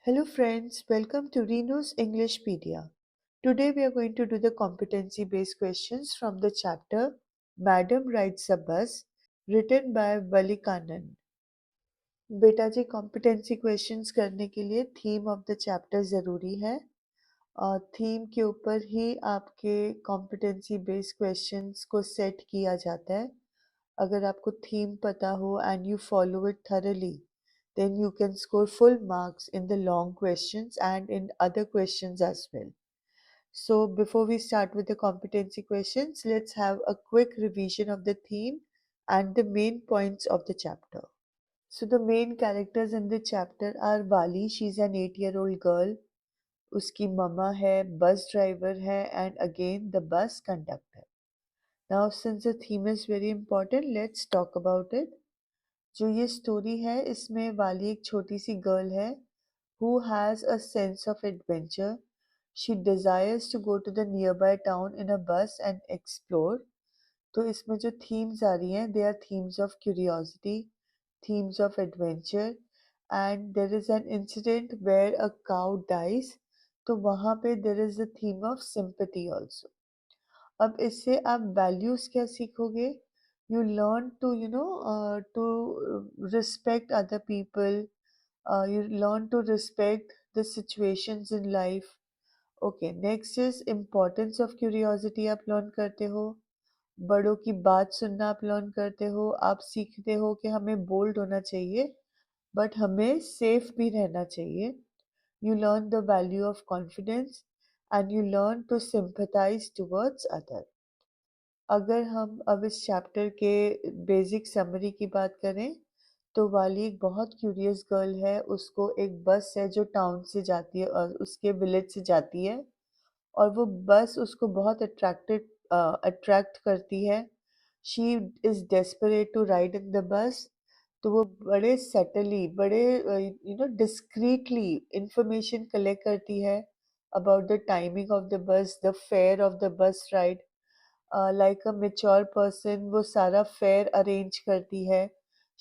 Hello friends, welcome to Reno's Englishpedia. Today we are going to do the competency based questions from the chapter Madam Rides a Bus written by Valikanan. बेटा जी competency questions करने के लिए theme of the chapter ज़रूरी है और theme के ऊपर ही आपके कॉम्पिटेंसी बेस्ड क्वेश्चंस को सेट किया जाता है अगर आपको थीम पता हो and you follow it thoroughly, then you can score full marks in the long questions and in other questions as well. So before we start with the competency questions, let's have a quick revision of the theme and the main points of the chapter. So the main characters in the chapter are Vali, she's an 8-year-old girl. उसकी मम्मा है, bus driver है and again the bus conductor. Now since the theme is very important, let's talk about it. जो ये story है इसमें वाली एक छोटी सी गर्ल है who has a sense of adventure. She desires to go to the nearby town in a bus and explore. तो इसमें जो themes आ रही हैं they are themes of curiosity, themes of adventure and there is an incident where a cow dies. तो वहाँ पे there is a theme of sympathy also. अब इससे आप वैल्यूज क्या सीखोगे you learn to to respect other people you learn to respect the situations in life. Okay, next is importance of curiosity आप learn करते हो बड़ों की बात सुनना आप learn करते हो आप सीखते हो कि हमें bold होना चाहिए but हमें safe भी रहना चाहिए. You learn the value of confidence and you learn to sympathize towards others. अगर हम अब इस चैप्टर के बेसिक समरी की बात करें तो वाली एक बहुत क्यूरियस गर्ल है उसको एक बस है जो टाउन से जाती है और उसके विलेज से जाती है और वो बस उसको बहुत अट्रैक्ट करती है she is desperate to ride in the bus तो वो बड़े सेटली बड़े डिस्क्रीटली इंफॉर्मेशन कलेक्ट करती है about the timing of the bus the fare of the bus ride like a mature person वो सारा फेयर अरेंज करती है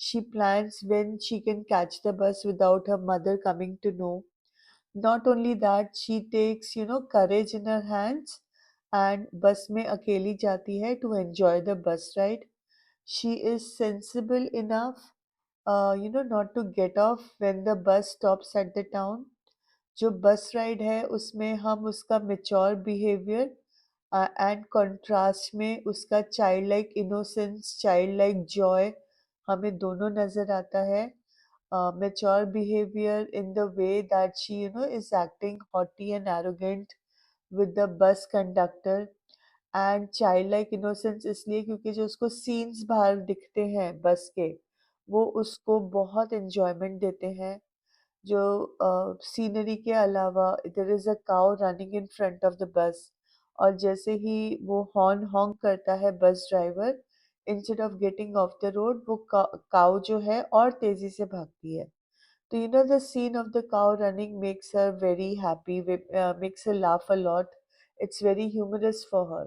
she plans when she can catch the bus without her mother coming to know not only that she takes courage in her hands and bus में अकेली जाती है to enjoy the bus ride she is sensible enough not to get off when the bus stops at the town जो बस ride है उसमें हम उसका मैच्योर बिहेवियर एंड कंट्रास्ट में उसका child like innocence child like joy हमें दोनों नज़र आता है mature behaviour in the way that she is acting haughty and arrogant with the bus conductor and child like innocence इसलिए क्योंकि जो उसको सीन्स बाहर दिखते हैं बस के वो उसको बहुत एंजॉयमेंट देते हैं जो सीनरी के अलावा there is a cow running in front of the bus और जैसे ही वो हॉर्न हॉन्क करता है bus driver instead of getting off the road वो काउ जो है और तेजी से भागती है तो the scene of the cow running makes her very happy makes her laugh a lot it's very humorous for her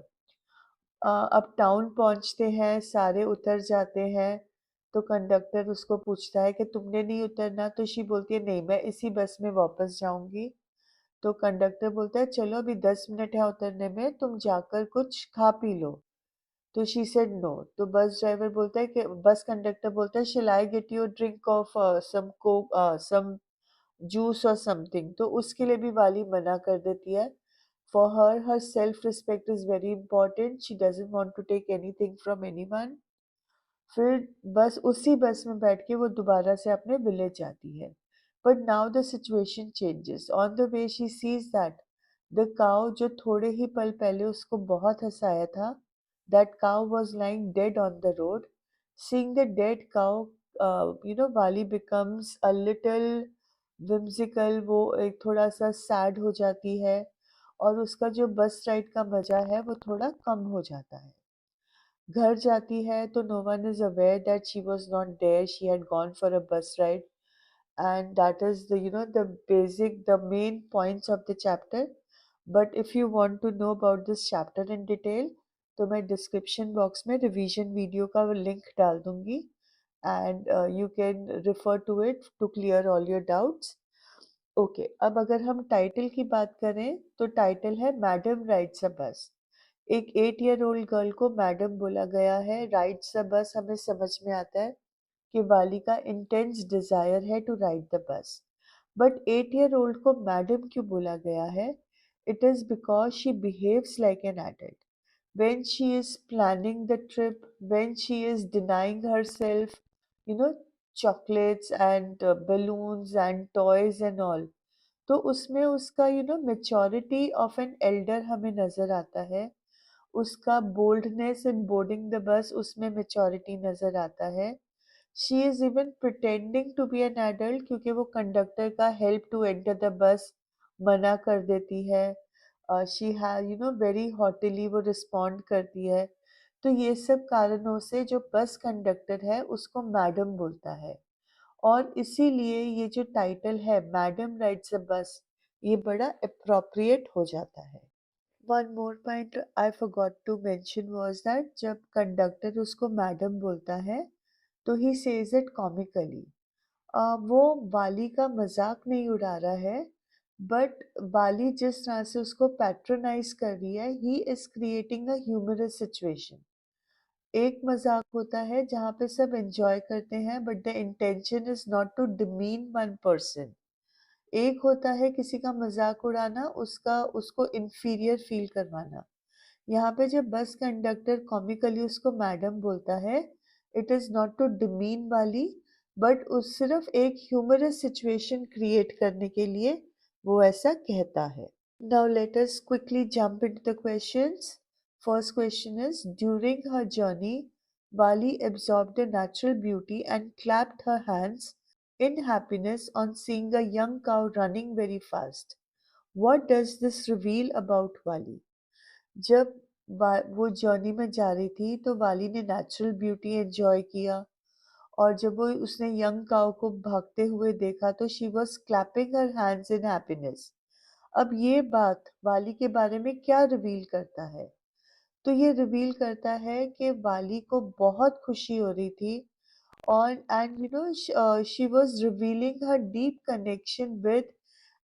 अब टाउन पहुंचते हैं सारे उतर जाते हैं तो कंडक्टर उसको पूछता है कि तुमने नहीं उतरना तो शी बोलती है नहीं मैं इसी बस में वापस जाऊंगी तो कंडक्टर बोलता है चलो अभी 10 मिनट है उतरने में तुम जाकर कुछ खा पी लो तो शी सेड नो तो बस ड्राइवर बोलता है कि बस कंडक्टर बोलता है shall I get you drink of some coke some juice और समथिंग तो उसके लिए भी वाली मना कर देती है for her self respect is very important she doesn't want to take anything from anyone फिर बस उसी बस में बैठ के वो दोबारा से अपने विलेज जाती है but now the situation changes on the way she sees that the cow जो थोड़े ही पल पहले उसको बहुत हंसाया था that cow was lying dead on the road seeing the dead cow वाली बिकम्स अ लिटिल whimsical वो एक थोड़ा सा सैड हो जाती है और उसका जो बस राइड का मजा है वो थोड़ा कम हो जाता है घर जाती है तो no one is aware that she was not there she had gone for a bus ride and that is the basic the main points of the chapter but if you want to know about this chapter in detail तो मैं description box में revision video का link डाल दूंगी and you can refer to it to clear all your doubts okay, अब अगर हम title की बात करें तो टाइटल है मैडम राइड्स अ बस। एक 8 ईयर ओल्ड गर्ल को मैडम बोला गया है। राइड्स अ बस हमें समझ में आता है कि वाली का इंटेंस डिजायर है to ride the bus. But 8 year old को मैडम क्यों बोला गया है? It is because she behaves like an adult when she is planning the trip, when she is denying herself, you know, chocolates and balloons and toys and all. तो उसमें उसका maturity of an elder हमें नजर आता है। उसका boldness in boarding the bus, उसमें maturity नजर आता है। She is even pretending to be an adult क्योंकि वो कंडक्टर का help to enter the bus मना कर देती है। शी हैव वेरी हॉटिली वो रिस्पॉन्ड करती है। तो ये सब कारणों से जो बस कंडक्टर है उसको मैडम बोलता है। और इसीलिए ये जो टाइटल है मैडम राइड्स अ बस, ये बड़ा अप्रोप्रिएट हो जाता है। One more point I forgot to mention was that जब कंडक्टर उसको मैडम बोलता है तो ही सेज इट कॉमिकली। वो वाली का मजाक नहीं उड़ा रहा है, बट वाली जिस तरह से उसको पैट्रोनाइज कर रही है, he is creating a humorous situation. एक मजाक होता है जहाँ पे सब एंजॉय करते हैं but the intention is not to demean one person. एक होता है किसी का मजाक उड़ाना, उसका उसको इंफीरियर फील करवाना। यहाँ पे जब बस कंडक्टर कॉमिकली उसको मैडम बोलता है, it is not to demean Valli, but उस सिर्फ एक ह्यूमरस सिचुएशन क्रिएट करने के लिए वो ऐसा कहता है। Now let us quickly jump into the questions. First question is, during her journey, Bali absorbed the natural beauty and clapped her hands in happiness on seeing a young cow running very fast. What does this reveal about Bali? जब वो journey में जा रही थी तो वाली ने natural beauty enjoy किया, और जब वो उसने यंग काऊ को भागते हुए देखा तो she was clapping her hands in happiness. अब ये बात वाली के बारे में क्या रिवील करता है? तो ये रिवील करता है कि वाली को बहुत खुशी हो रही थी, और and she was revealing her deep connection with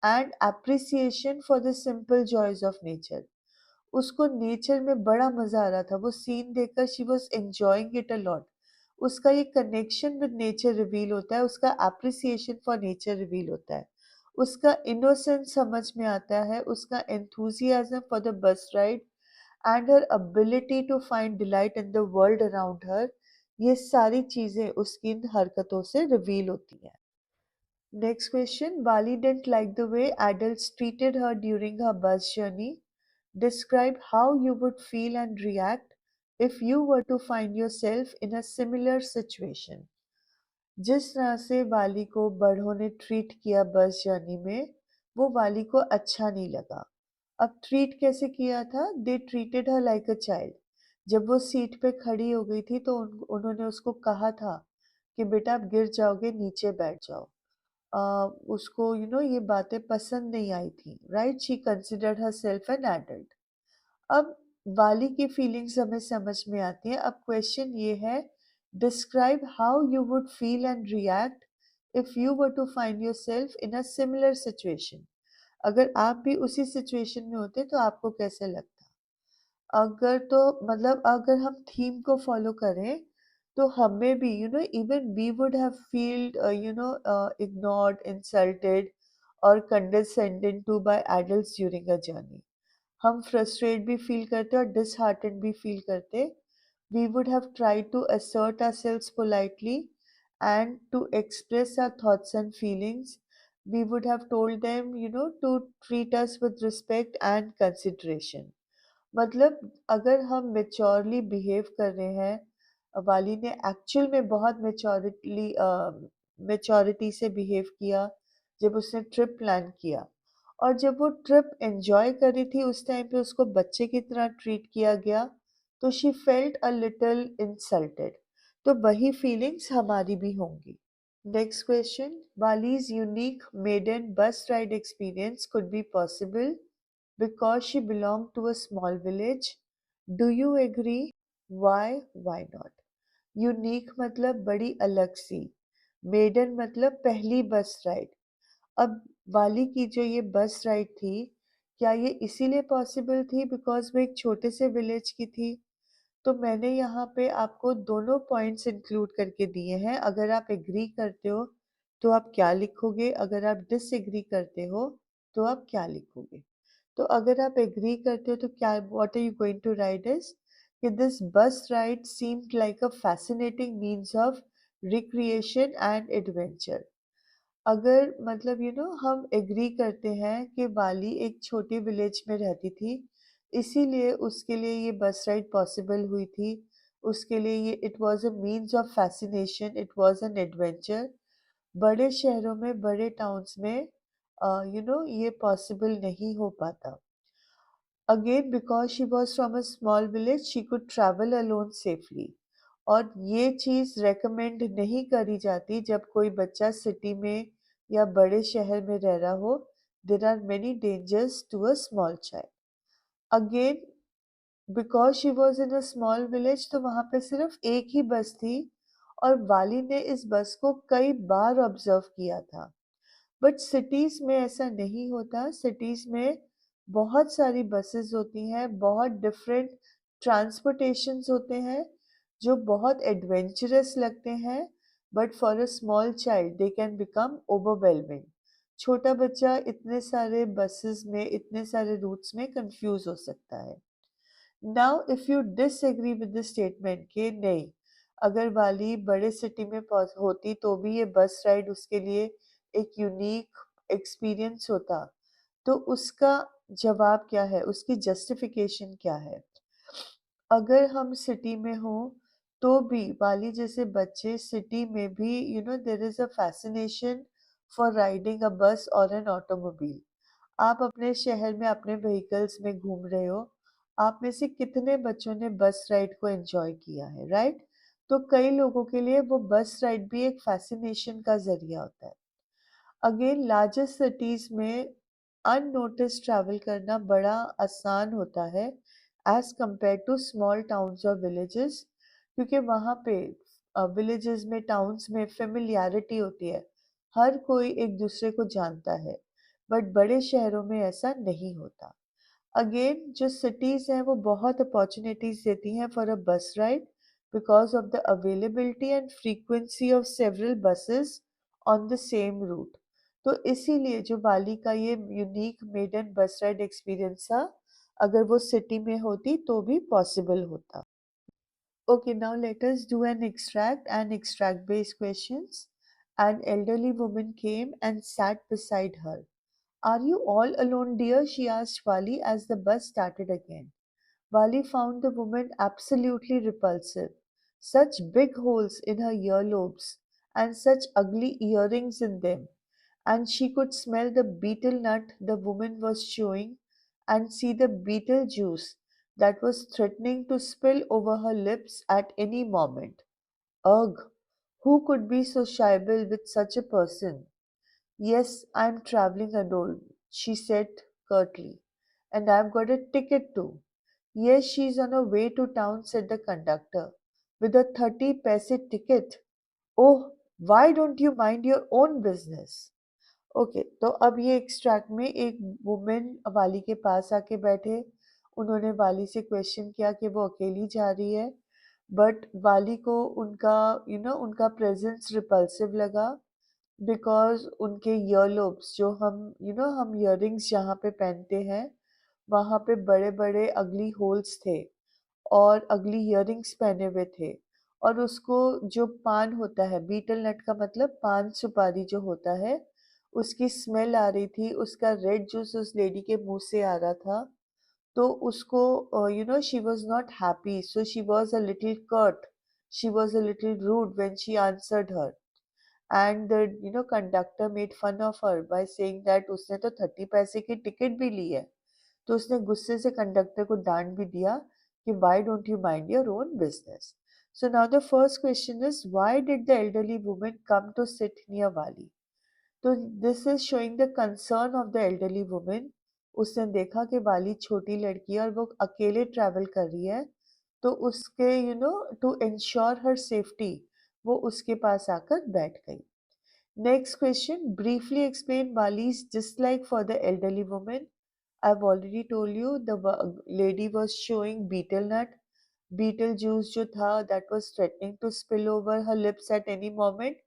and appreciation for the simple joys of nature. उसको नेचर में बड़ा मजा आ रहा था, वो सीन देखकर she was enjoying it a lot. उसका ये कनेक्शन विद नेचर रिवील होता है, उसका एप्रिसिएशन फॉर नेचर रिवील होता है, उसका इनोसेंस समझ में आता है, उसका enthusiasm for the bus ride and her ability to find delight in the world around her. ये सारी चीजें उसकी इन हरकतों से रिवील होती हैं। Next question, Bali didn't like the way adults treated her during her bus journey. Describe how you would feel and react if you were to find yourself in a similar situation. जिस तरह से वाली को बड़ों ने treat किया bus journey में, वो वाली को अच्छा नहीं लगा। अब ट्रीट कैसे किया था? They treated her like a child. जब वो सीट पे खड़ी हो गई थी तो उन्होंने उसको कहा था कि बेटा आप गिर जाओगे, नीचे बैठ जाओ। उसको ये बातें पसंद नहीं आई थी, right? She considered herself an adult. अब वाली की फीलिंग्स हमें समझ में आती हैं। अब क्वेश्चन ये है, describe how you would feel and react if you were to find yourself in a similar situation. अगर आप भी उसी सिचुएशन में होते तो आपको कैसे लगता? अगर तो मतलब अगर हम थीम को फॉलो करें तो हमें भी even we would have feeled ignored, insulted और condescended to by adults during a journey. हम फ्रस्ट्रेट भी फील करते और डिसहार्टेंड भी फील करते। We would have tried to assert ourselves politely and to express our thoughts and feelings. We would have told them, to treat us with respect and consideration. मतलब अगर हम maturely behave कर रहे हैं, वाली ने एक्चुअल में बहुत मेच्योरिटी से बिहेव किया जब उसने ट्रिप प्लान किया, और जब वो ट्रिप एंजॉय कर रही थी उस टाइम पे उसको बच्चे की तरह ट्रीट किया गया, तो she felt a little insulted. तो वही फीलिंग्स हमारी भी होंगी। Next question, Valli's unique maiden bus ride experience could be possible because she belonged to a small village. Do you agree? Why? Why not? Unique मतलब बड़ी अलग सी, मेडन मतलब पहली बस राइड। अब वाली की जो ये बस राइड थी, क्या ये इसीलिए पॉसिबल थी बिकॉज़ वो एक छोटे से विलेज की थी? तो मैंने यहाँ पे आपको दोनों पॉइंट्स इंक्लूड करके दिए हैं। अगर आप एग्री करते हो तो आप क्या लिखोगे, अगर आप डिसएग्री करते हो तो आप क्या लिखोगे? तो अगर आप एग्री करते हो तो क्या what are you going to write is कि this bus ride seemed like a fascinating means of recreation and adventure. अगर मतलब हम एग्री करते हैं कि बाली एक छोटे विलेज में रहती थी, इसीलिए उसके लिए ये बस राइड पॉसिबल हुई थी। उसके लिए ये it was a means of fascination, it was an adventure. बड़े शहरों में, बड़े टाउन्स में ये पॉसिबल नहीं हो पाता। Again, because she was from a small village, she could travel alone safely. और ये चीज़ रेकमेंड नहीं करी जाती जब कोई बच्चा सिटी में या बड़े शहर में रह रहा हो। There are many dangers to a small child. Again, because she was in a small village, तो वहाँ पे सिर्फ एक ही बस थी और वाली ने इस बस को कई बार ऑब्जर्व किया था। बट सिटीज में ऐसा नहीं होता। सिटीज में बहुत सारी बसेस होती हैं, बहुत डिफरेंट ट्रांसपोर्टेशंस होते हैं जो बहुत एडवेंचरस लगते हैं। But for a small child they can become overwhelming. छोटा बच्चा इतने सारे बसेस में, इतने सारे रूट्स में कंफ्यूज हो सकता है। Now if you disagree with the statement कि नहीं, अगर वाली बड़े सिटी में होती तो भी ये बस राइड उसके लिए एक यूनिक एक्सपीरियंस होता, तो उसका जवाब क्या है, उसकी जस्टिफिकेशन क्या है? अगर हम सिटी में हो तो भी वाली जैसे बच्चे सिटी में भी there is a fascination for riding a bus और एन ऑटोमोबाइल। आप अपने शहर में अपने व्हीकल्स में घूम रहे हो, आप में से कितने बच्चों ने बस राइड को एंजॉय किया है, राइट? तो कई लोगों के लिए वो बस राइड भी एक फैसिनेशन का जरिया होता है। अगेन, लार्जेस्ट सिटीज में अननोटिस ट्रैवल करना बड़ा आसान होता है as compared to small towns और विलेजेस, क्योंकि वहाँ पे विलेजेस में, टाउन्स में फेमिलियरिटी होती है, हर कोई एक दूसरे को जानता है। बट बड़े शहरों में ऐसा नहीं होता। अगेन, जो सिटीज हैं वो बहुत अपॉर्चुनिटीज देती हैं for a bus ride because of the availability and frequency of several buses on the same route. तो इसीलिए जो बाली का ये unique maiden bus ride experience था, अगर वो सिटी में होती तो भी पॉसिबल होता। Okay, now let us do an extract and extract based questions. An elderly woman came and sat beside her. Are you all alone, dear? She asked Wali as the bus started again. Wali found the woman absolutely repulsive. Such big holes in her earlobes and such ugly earrings in them, and she could smell the betel nut the woman was chewing and see the betel juice that was threatening to spill over her lips at any moment. Ugh! Who could be sociable with such a person? Yes, I'm traveling alone, she said curtly. And I've got a ticket too. Yes, she's on her way to town, said the conductor. With a 30 paise ticket. Oh, why don't you mind your own business? Okay, तो अब ये extract में एक women वाली के पास आके बैठे। उन्होंने वाली से क्वेश्चन किया कि वो अकेली जा रही है, बट वाली को उनका उनका प्रेजेंस रिपल्सिव लगा बिकॉज उनके ईयरलोब्स, जो हम ईयरिंग्स जहाँ पे पहनते हैं वहाँ पे बड़े बड़े अगली होल्स थे और अगली ईयरिंग्स पहने हुए थे। और उसको जो पान होता है, बीटल नट का मतलब पान सुपारी जो होता है, उसकी स्मेल आ रही थी, उसका रेड जूस उस लेडी के मुंह से आ रहा था। तो उसको she was not happy, so she was a little curt, she was a little rude when she answered her. And the conductor made fun of her by saying that उसने तो 30 पैसे की टिकट भी ली है। तो उसने गुस्से से कंडक्टर को डांट भी दिया कि why don't you mind your own business. So now the first question is why did the elderly woman come to sit near Valli? तो this is showing the concern of the elderly woman. उसने देखा कि वाली छोटी लड़की है और वो अकेले ट्रैवल कर रही है, तो उसके टू इंश्योर हर सेफ्टी वो उसके पास आकर बैठ गई। Next question, briefly explain Bali's dislike for the elderly woman. I've already told you the lady was showing betel nut. Betel juice जो था that was threatening to spill over her lips at any moment,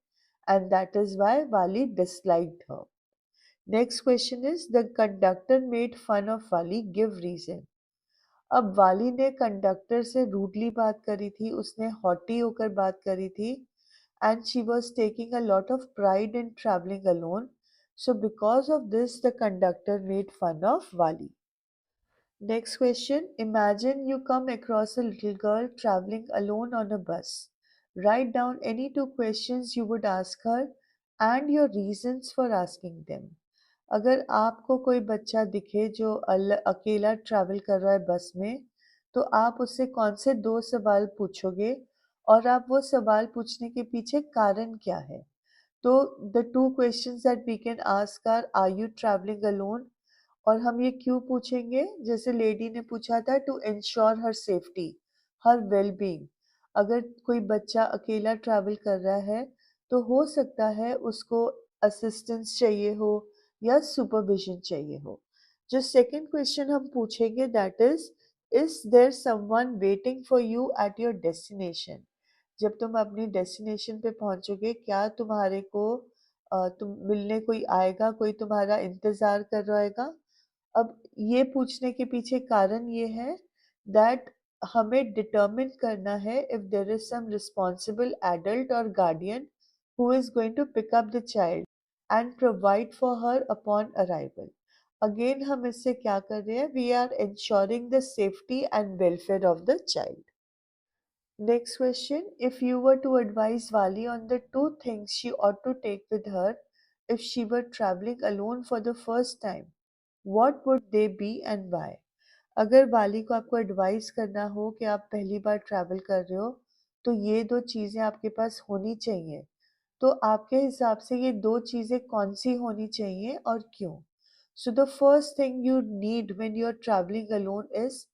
and that is why Wali disliked her. Next question is the conductor made fun of Wali. Give reason. अब वाली ने conductor से rudely बात करी थी, उसने hottie होकर बात करी थी, and she was taking a lot of pride in traveling alone. So because of this, the conductor made fun of Wali. Next question. Imagine you come across a little girl traveling alone on a bus. Write down any two questions you would ask her and your reasons for asking them. अगर आपको कोई बच्चा दिखे जो अकेला travel कर रहा है बस में, तो आप उससे कौन से दो सवाल पूछोगे और आप वो सवाल पूछने के पीछे कारण क्या है? तो the two questions that we can ask are you travelling alone? और हम ये क्यों पूछेंगे? जैसे लेडी ने पूछा था to ensure her safety, her well being. अगर कोई बच्चा अकेला ट्रैवल कर रहा है तो हो सकता है उसको असिस्टेंस चाहिए हो या सुपरविजन चाहिए हो। जो सेकंड क्वेश्चन हम पूछेंगे that is there someone waiting for you at your destination? जब तुम अपनी डेस्टिनेशन पे पहुंचोगे क्या तुम्हारे को तुम मिलने कोई आएगा, कोई तुम्हारा इंतजार कर रहेगा? अब ये पूछने के पीछे कारण ये है दैट हमें डिटरमिन करना है if there is some responsible adult और guardian who is going to pick up the child and provide for her upon arrival. Again हम इससे क्या कर रहे हैं? We are ensuring the safety and welfare of the child. Next question. If you were to advise Vali on the two things she ought to take with her if she were traveling alone for the first time, what would they be and why? अगर वाली को आपको advice करना हो कि आप पहली बार travel कर रहे हो तो ये दो चीज़ें आपके पास होनी चाहिए, तो आपके हिसाब से ये दो चीज़ें कौन सी होनी चाहिए और क्यों? So the first thing you need when you're traveling alone is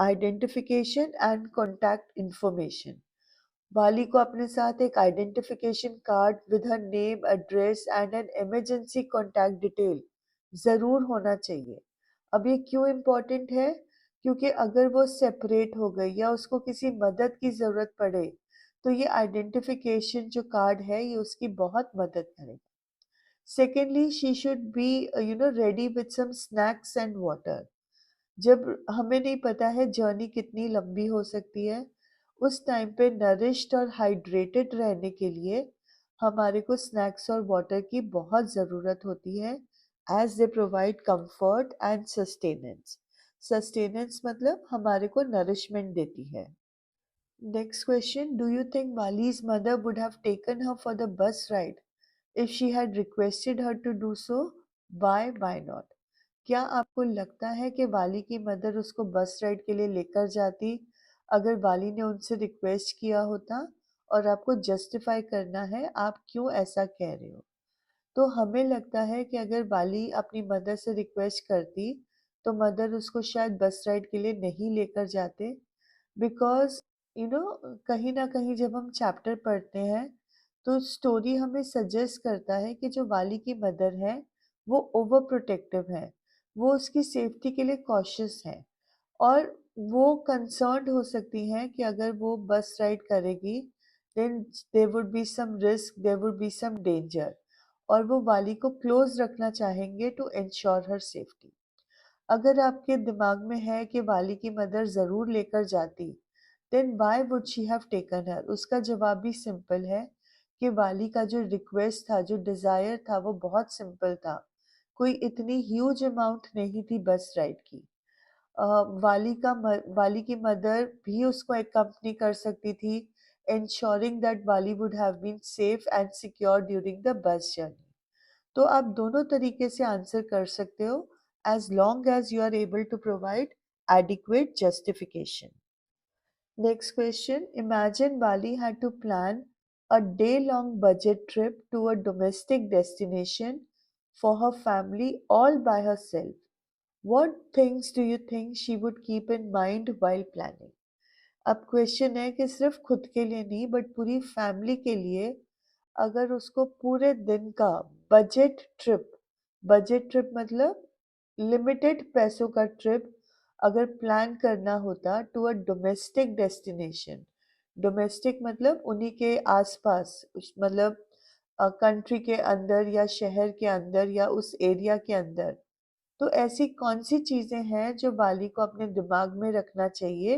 identification and contact information. वाली को अपने साथ एक identification card with her name, address and an emergency contact detail ज़रूर होना चाहिए। अब ये क्यों इम्पोर्टेंट है? क्योंकि अगर वो सेपरेट हो गई या उसको किसी मदद की ज़रूरत पड़े तो ये आइडेंटिफिकेशन जो कार्ड है ये उसकी बहुत मदद करेगा। Secondly she should be ready with some snacks and water. जब हमें नहीं पता है जर्नी कितनी लंबी हो सकती है, उस टाइम पे नरिश्ड और हाइड्रेटेड रहने के लिए हमारे को स्नैक्स और वाटर की बहुत ज़रूरत होती है as they provide comfort and sustenance. Sustenance मतलब हमारे को नरिशमेंट देती है। Next question, do you think मालीज mother would have taken her for the bus ride if she had requested her to do so? Why not? क्या आपको लगता है कि वाली की मदर उसको बस राइड के लिए लेकर जाती अगर वाली ने उनसे रिक्वेस्ट किया होता? और आपको जस्टिफाई करना है आप क्यों ऐसा कह रहे हो। तो हमें लगता है कि अगर वाली अपनी मदर से रिक्वेस्ट करती तो मदर उसको शायद बस राइड के लिए नहीं लेकर जाते, बिकॉज कहीं ना कहीं जब हम चैप्टर पढ़ते हैं तो स्टोरी हमें सजेस्ट करता है कि जो वाली की मदर है वो ओवर प्रोटेक्टिव है, वो उसकी सेफ्टी के लिए कॉशियस है और वो कंसर्न्ड हो सकती हैं कि अगर वो बस राइड करेगी then there would be some risk, there would be some danger, और वो वाली को क्लोज रखना चाहेंगे टू इंश्योर हर सेफ्टी। अगर आपके दिमाग में है कि वाली की मदर ज़रूर लेकर जाती, then why would she have taken her? उसका जवाब भी सिंपल है कि वाली का जो रिक्वेस्ट था, जो डिज़ायर था वो बहुत सिंपल था। कोई इतनी ह्यूज अमाउंट नहीं थी बस राइड की। वाली की मदर भी उसको एक्कम्पनी कर सकती थी, ensuring that वाली would have been safe and secure during the bus journey. तो आप दोनों तरीके से आंसर कर सकते हो as long as you are able to provide adequate justification. Next question. Imagine Bali had to plan a day-long budget trip to a domestic destination for her family all by herself. What things do you think she would keep in mind while planning? अब question है कि सिर्फ खुद के लिए नहीं but पूरी family के लिए अगर उसको पूरे दिन का बजट ट्रिप, बजट ट्रिप मतलब लिमिटेड पैसों का ट्रिप अगर प्लान करना होता to a domestic destination, domestic मतलब उन्हीं के आसपास, मतलब कंट्री के अंदर या शहर के अंदर या उस एरिया के अंदर, तो ऐसी कौन सी चीजें हैं जो बाली को अपने दिमाग में रखना चाहिए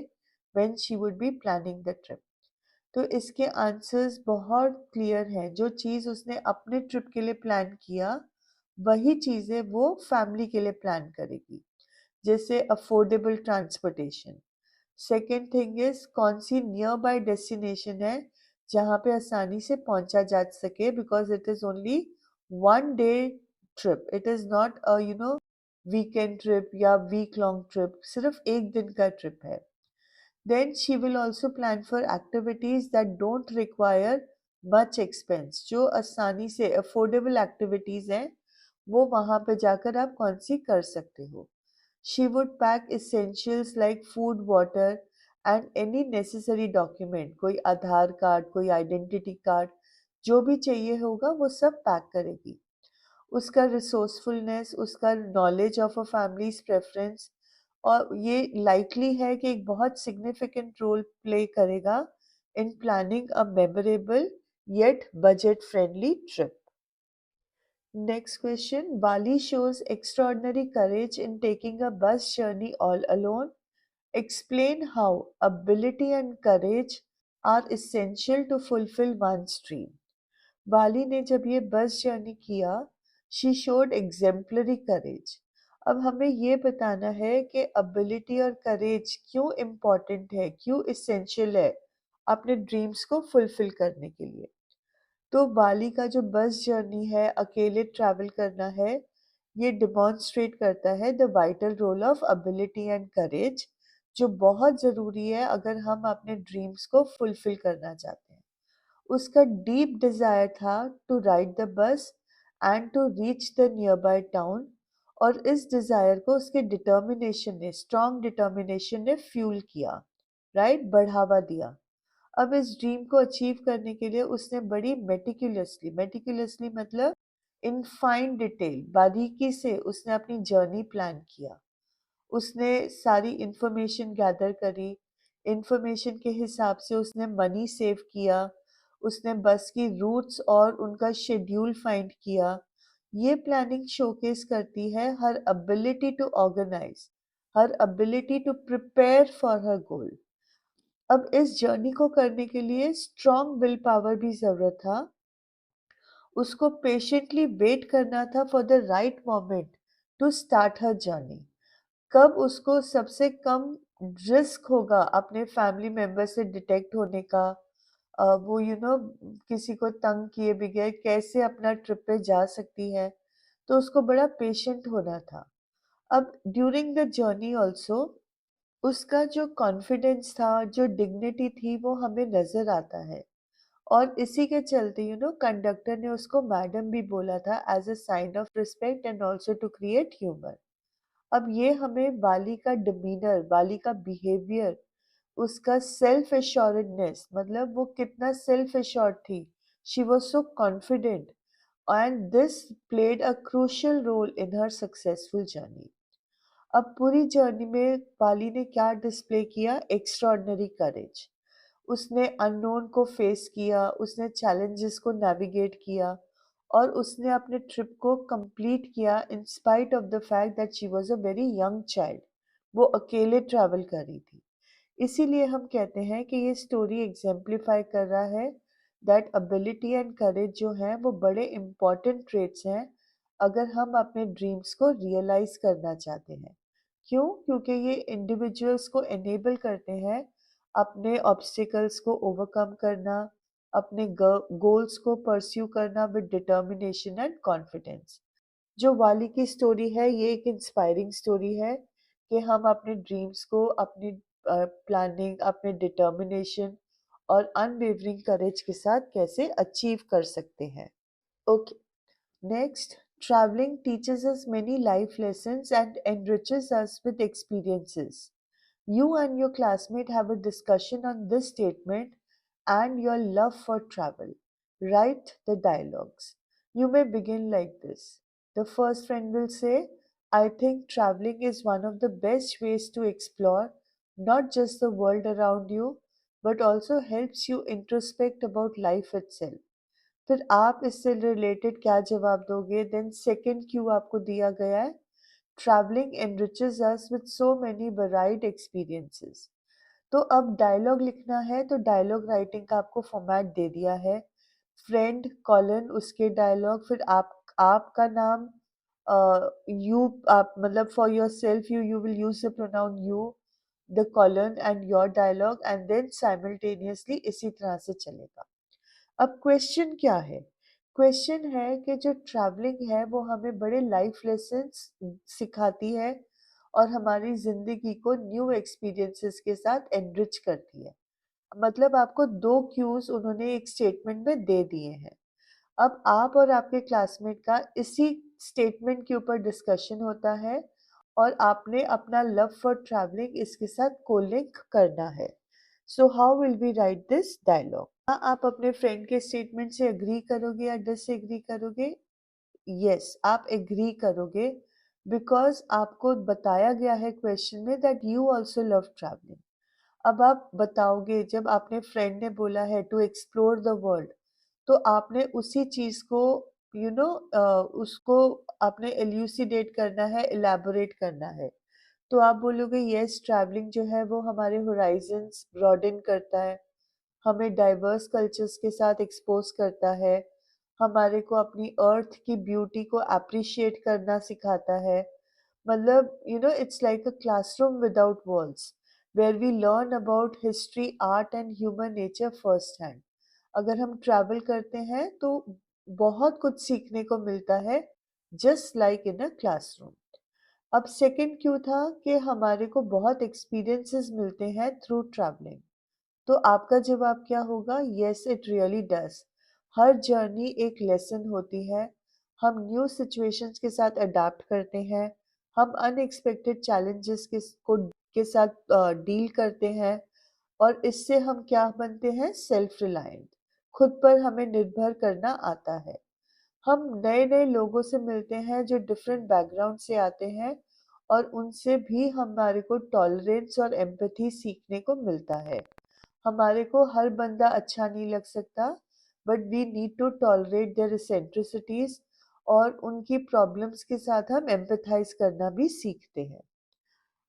when she would be planning the trip? तो इसके आंसर्स बहुत क्लियर हैं। जो चीज़ उसने अपने ट्रिप के लिए प्लान किया, वही चीज़ें वो फैमिली के लिए प्लान करेगी। जैसे affordable transportation. Second thing is कौन सी नियर बाय डेस्टिनेशन है जहाँ पे आसानी से पहुंचा जा सके, because it is only one day trip, it is not a weekend trip या वीक लॉन्ग ट्रिप, सिर्फ एक दिन का ट्रिप है। Then she will also plan for activities that don't require much expense. जो आसानी से affordable activities हैं, वो वहाँ पे जाकर आप कौन सी कर सकते हो. She would pack essentials like food, water and any necessary document. कोई आधार कार्ड, कोई आइडेंटिटी कार्ड, जो भी चाहिए होगा वो सब पैक करेगी. उसका रिसोर्सफुलनेस, उसका knowledge of a families preference, और ये लाइकली है कि एक बहुत सिग्निफिकेंट रोल प्ले करेगा in planning a memorable yet budget friendly trip. Next question. Bali shows extraordinary courage in taking a bus journey all alone. Explain how ability and courage are essential to fulfill one's dream. बाली ने जब ये bus journey किया, she showed exemplary करेज. अब हमें ये बताना है कि एबिलिटी और करेज क्यों इम्पोर्टेंट है, क्यों इसेंशियल है अपने ड्रीम्स को फुलफिल करने के लिए. तो बाली का जो बस जर्नी है, अकेले ट्रैवल करना है, ये डिमॉन्स्ट्रेट करता है the vital role of ability and courage, जो बहुत ज़रूरी है अगर हम अपने ड्रीम्स को फुलफिल करना चाहते हैं. उसका डीप डिजायर था to ride the bus and to reach the nearby town, और इस डिजायर को उसके डिटर्मिनेशन ने, स्ट्रॉन्ग डिटर्मिनेशन ने फ्यूल किया, राइट, बढ़ावा दिया. अब इस ड्रीम को अचीव करने के लिए उसने बड़ी मेटिकुलसली, मेटिकुलसली मतलब इन फाइन डिटेल, बारीकी से उसने अपनी जर्नी प्लान किया. उसने सारी इंफॉर्मेशन गैदर करी, इंफॉर्मेशन के हिसाब से उसने मनी सेव किया, उसने बस की रूट्स और उनका शेड्यूल फाइंड किया. ये प्लानिंग शोकेस करती है her ability to organise, her ability to prepare for her goal. अब इस जर्नी को करने के लिए स्ट्रॉन्ग विल पावर भी जरूरत था. उसको पेशेंटली वेट करना था for the right moment to start her journey. कब उसको सबसे कम रिस्क होगा अपने फैमिली मेंबर से डिटेक्ट होने का, वो किसी को तंग किए बगैर कैसे अपना ट्रिप पे जा सकती है, तो उसको बड़ा पेशेंट होना था. अब ड्यूरिंग द जर्नी ऑल्सो उसका जो कॉन्फिडेंस था, जो डिग्निटी थी, वो हमें नजर आता है. और इसी के चलते कंडक्टर ने उसको मैडम भी बोला था as a sign of respect and also to create humour. अब ये हमें बाली का डिमीनर, बाली का बिहेवियर, उसका सेल्फ एश्योर्डनेस, मतलब वो कितना सेल्फ एश्योर्ड थी, she was so confident, and this played a crucial role in her successful journey. अब पूरी जर्नी में बाली ने क्या डिस्प्ले किया? Extraordinary courage. उसने अननोन को फेस किया, उसने चैलेंजेस को नेविगेट किया, और उसने अपने ट्रिप को कंप्लीट किया in spite of the fact that she was a very young child. वो अकेले ट्रैवल कर रही थी. इसीलिए हम कहते हैं कि ये स्टोरी एग्जेम्प्लीफाई कर रहा है दैट एबिलिटी एंड करेज जो हैं वो बड़े इम्पॉर्टेंट ट्रेट्स हैं अगर हम अपने ड्रीम्स को रियलाइज करना चाहते हैं. क्यों? क्योंकि ये इंडिविजुअल्स को एनेबल करते हैं अपने ऑब्स्टिकल्स को ओवरकम करना, अपने गोल्स को परस्यू करना विद डिटर्मिनेशन एंड कॉन्फिडेंस. जो वाली की स्टोरी है, ये एक इंस्पायरिंग स्टोरी है कि हम अपने ड्रीम्स को अपनी प्लानिंग, अपने डिटर्मिनेशन और अनवेवरिंग करेज के साथ कैसे अचीव कर सकते हैं. Okay, next. Traveling teaches us many life lessons and enriches us with experiences. You and your classmate have a discussion on this statement and your love for travel. Write the dialogues. You may begin like this. The first friend will say, I think traveling is one of the best ways to explore not just the world around you, but also helps you introspect about life itself. फिर आप इससे related क्या जवाब दोगे? Then second Q आपको दिया गया है, travelling enriches us with so many varied experiences. तो अब डायलॉग लिखना है, तो डायलॉग राइटिंग का आपको फॉर्मेट दे दिया है, फ्रेंड कॉलन उसके डायलॉग, फिर आपका नाम, यू, आप मतलब for your self you will use the pronoun you, the colon and your dialogue, and then simultaneously इसी तरह से चलेगा। अब क्वेश्चन क्या है? क्वेश्चन है कि जो ट्रैवलिंग है वो हमें बड़े लाइफ लेसन्स सिखाती है और हमारी जिंदगी को न्यू एक्सपीरियंसेस के साथ एनरिच करती है। मतलब आपको दो क्यूज उन्होंने एक स्टेटमेंट में दे दिए हैं। अब आप और आपके क्लासमेट का इसी स्टेटमेंट के ऊपर डिस्कशन होता है और आपने अपना लव फॉर ट्रैवलिंग इसके साथ कोलिंक करना है। So how will we write this dialogue? आप अपने फ्रेंड के स्टेटमेंट से एग्री करोगे या डिसएग्री करोगे? यस, आप एग्री करोगे, बिकॉज आपको बताया गया है क्वेश्चन में that you also love travelling. अब आप बताओगे, जब आपने फ्रेंड ने बोला है टू एक्सप्लोर द वर्ल्ड, तो आपने उसी चीज को उसको आपने एल्यूसिडेट करना है, इलैबोरेट करना है। तो आप बोलोगे यस, ट्रैवलिंग जो है वो हमारे होराइजन्स ब्रॉडन करता है, हमें डाइवर्स कल्चर्स के साथ एक्सपोज करता है, हमारे को अपनी अर्थ की ब्यूटी को अप्रिशिएट करना सिखाता है। मतलब it's like a classroom without walls where we learn about history, art and human nature first hand. अगर हम ट्रैवल करते हैं तो बहुत कुछ सीखने को मिलता है, just like in a classroom. अब सेकंड क्यों था कि हमारे को बहुत एक्सपीरियंसेस मिलते हैं थ्रू ट्रैवलिंग। तो आपका जवाब क्या होगा? Yes, it really does. Her journey एक लेसन होती है। हम न्यू सिचुएशंस के साथ अडाप्ट करते हैं, हम अनएक्सपेक्टेड चैलेंजेस के साथ डील करते हैं, और इससे हम क्या बनते हैं? Self reliant. खुद पर हमें निर्भर करना आता है। हम नए नए लोगों से मिलते हैं जो डिफरेंट बैकग्राउंड से आते हैं, और उनसे भी हमारे को टॉलरेंस और एम्पैथी सीखने को मिलता है। हमारे को हर बंदा अच्छा नहीं लग सकता, but we need to tolerate their eccentricities, और उनकी प्रॉब्लम्स के साथ हम एम्पैथाइज करना भी सीखते हैं।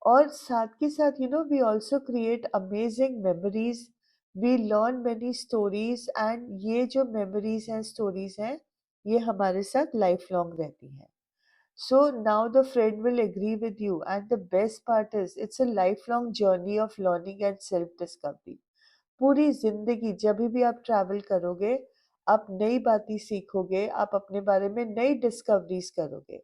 और साथ के साथ we also create amazing memories, we learn many stories, and ये जो मेमोरीज हैं, स्टोरीज हैं, ये हमारे साथ लाइफ लॉन्ग रहती हैं। So now the friend will agree with you, and the best part is it's a lifelong journey of learning and self discovery. पूरी जिंदगी जब भी आप ट्रैवल करोगे, आप नई बातें सीखोगे, आप अपने बारे में नई डिस्कवरीज करोगे,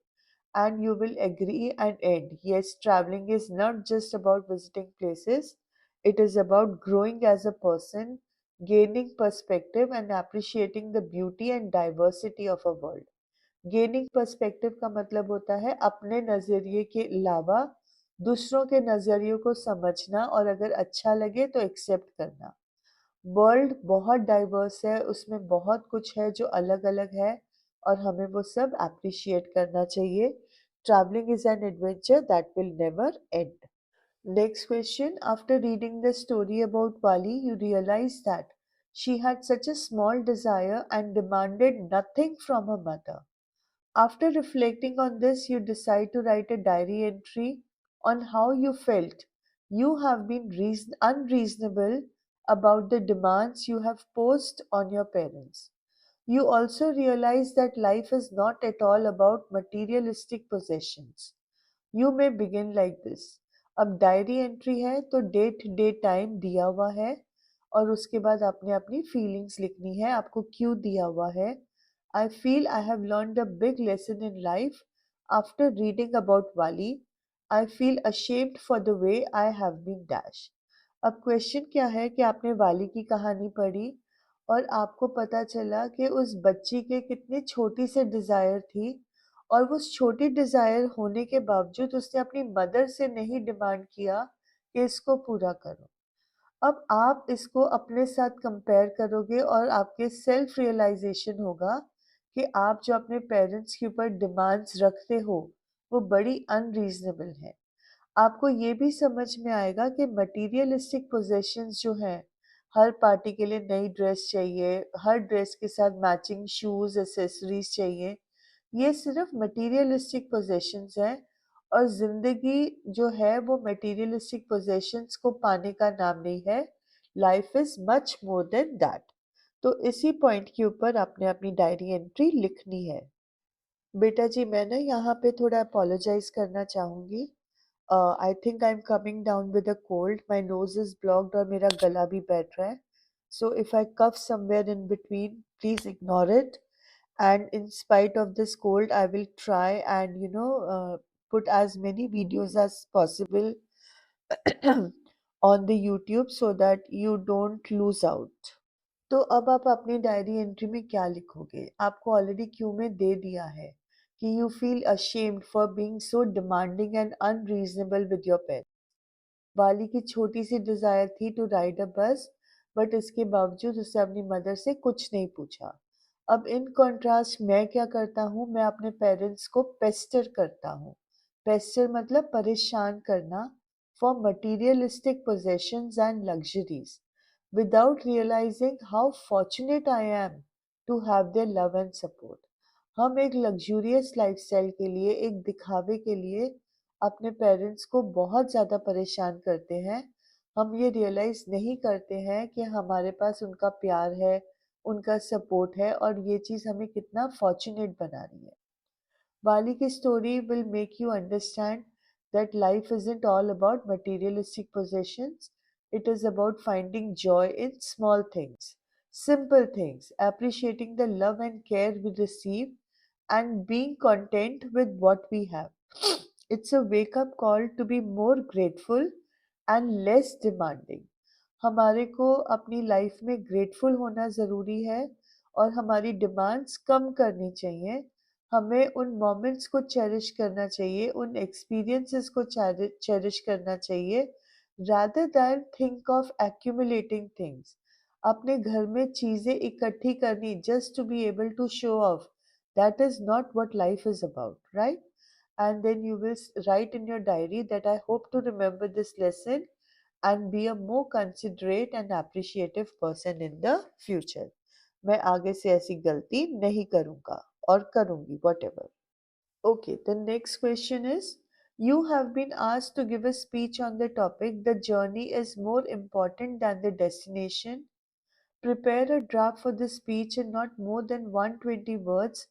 and you will agree and end. Yes, traveling is not just about visiting places, it is about growing as a person, gaining perspective, and appreciating the beauty and diversity of a world. Gaining perspective का मतलब होता है अपने नज़रिए के अलावा दूसरों के नज़रियों को समझना, और अगर अच्छा लगे तो एक्सेप्ट करना। वर्ल्ड बहुत डाइवर्स है, उसमें बहुत कुछ है जो अलग अलग है, और हमें वो सब अप्रिशिएट करना चाहिए। Travelling is an adventure that will never end. Next question, after reading the story about Valli you realise that she had such a small desire and demanded nothing from her mother. After reflecting on this, you decide to write a diary entry on how you felt. You have been unreasonable about the demands you have posed on your parents. You also realize that life is not at all about materialistic possessions. You may begin like this. अब diary entry है तो date day time दिया हुआ है, और उसके बाद आपने अपनी फीलिंग्स लिखनी है। आपको क्यों दिया हुआ है? I feel I have learned a big lesson in life after reading about Valli. I feel ashamed for the way I have been dash. अब क्वेश्चन क्या है कि आपने वाली की कहानी पढ़ी और आपको पता चला कि उस बच्ची के कितनी छोटी सी डिज़ायर थी, और उस छोटी डिज़ायर होने के बावजूद उसने अपनी मदर से नहीं डिमांड किया कि इसको पूरा करो। अब आप इसको अपने साथ कंपेयर करोगे और आपके सेल्फ रियलाइजेशन होगा कि आप जो अपने पेरेंट्स के ऊपर डिमांड्स रखते हो वो बड़ी अनरीजनेबल है। आपको ये भी समझ में आएगा कि मटेरियलिस्टिक पोजेशंस जो हैं, हर पार्टी के लिए नई ड्रेस चाहिए, हर ड्रेस के साथ मैचिंग शूज एसेसरीज चाहिए, ये सिर्फ मटेरियलिस्टिक पोजेशंस हैं और जिंदगी जो है वो मटेरियलिस्टिक पोजेशंस को पाने का नाम नहीं है। Life is much more than that. तो इसी पॉइंट के ऊपर आपने अपनी डायरी एंट्री लिखनी है। बेटा जी, मैं ना यहाँ पे थोड़ा अपोलोजाइज करना चाहूंगी। I think I am coming down with a cold, my nose is blocked और मेरा गला भी बैठ रहा है। So if I cough somewhere in between, please ignore it. And in spite of this cold, I will try and put as many videos as possible on the YouTube so that you don't lose out. तो अब आप अपनी diary entry में क्या लिखोगे? आपको already queue में दे दिया है कि you feel ashamed for being so demanding and unreasonable with your pet. वाली की छोटी सी डिजायर थी टू राइड अ बस, बट इसके बावजूद उसे अपनी मदर से कुछ नहीं पूछा। अब इन कॉन्ट्रास्ट मैं क्या करता हूँ, मैं अपने पेरेंट्स को पेस्टर करता हूँ। पेस्टर मतलब परेशान करना, for materialistic possessions and luxuries, without realizing how fortunate I am to have their love and support. हम एक लग्जूरियस लाइफस्टाइल के लिए, एक दिखावे के लिए अपने पेरेंट्स को बहुत ज़्यादा परेशान करते हैं। हम ये रियलाइज़ नहीं करते हैं कि हमारे पास उनका प्यार है, उनका सपोर्ट है और ये चीज़ हमें कितना फॉर्चुनेट बना रही है। Wali ki story will make you understand that life isn't all about materialistic possessions. It is about finding joy in small things, simple things, appreciating the love and care we receive, and being content with what we have. It's a wake up call to be more grateful and less demanding. हमारे को अपनी life में grateful होना ज़रूरी है और हमारी demands कम करनी चाहिए। हमें उन मोमेंट्स को चेरिश करना चाहिए, उन एक्सपीरियंसेस को चेरिश करना चाहिए, rather than think of accumulating things. अपने घर में चीज़ें इकट्ठी करनी just to be able to show off, that is not what life is about, right? And then you will write in your diary that I hope to remember this lesson and be a more considerate and appreciative person in the future. मैं आगे से ऐसी गलती नहीं करूँगा और करूँगी, whatever. Okay, the next question is, you have been asked to give a speech on the topic the journey is more important than the destination. Prepare a draft for the speech in not more than 120 words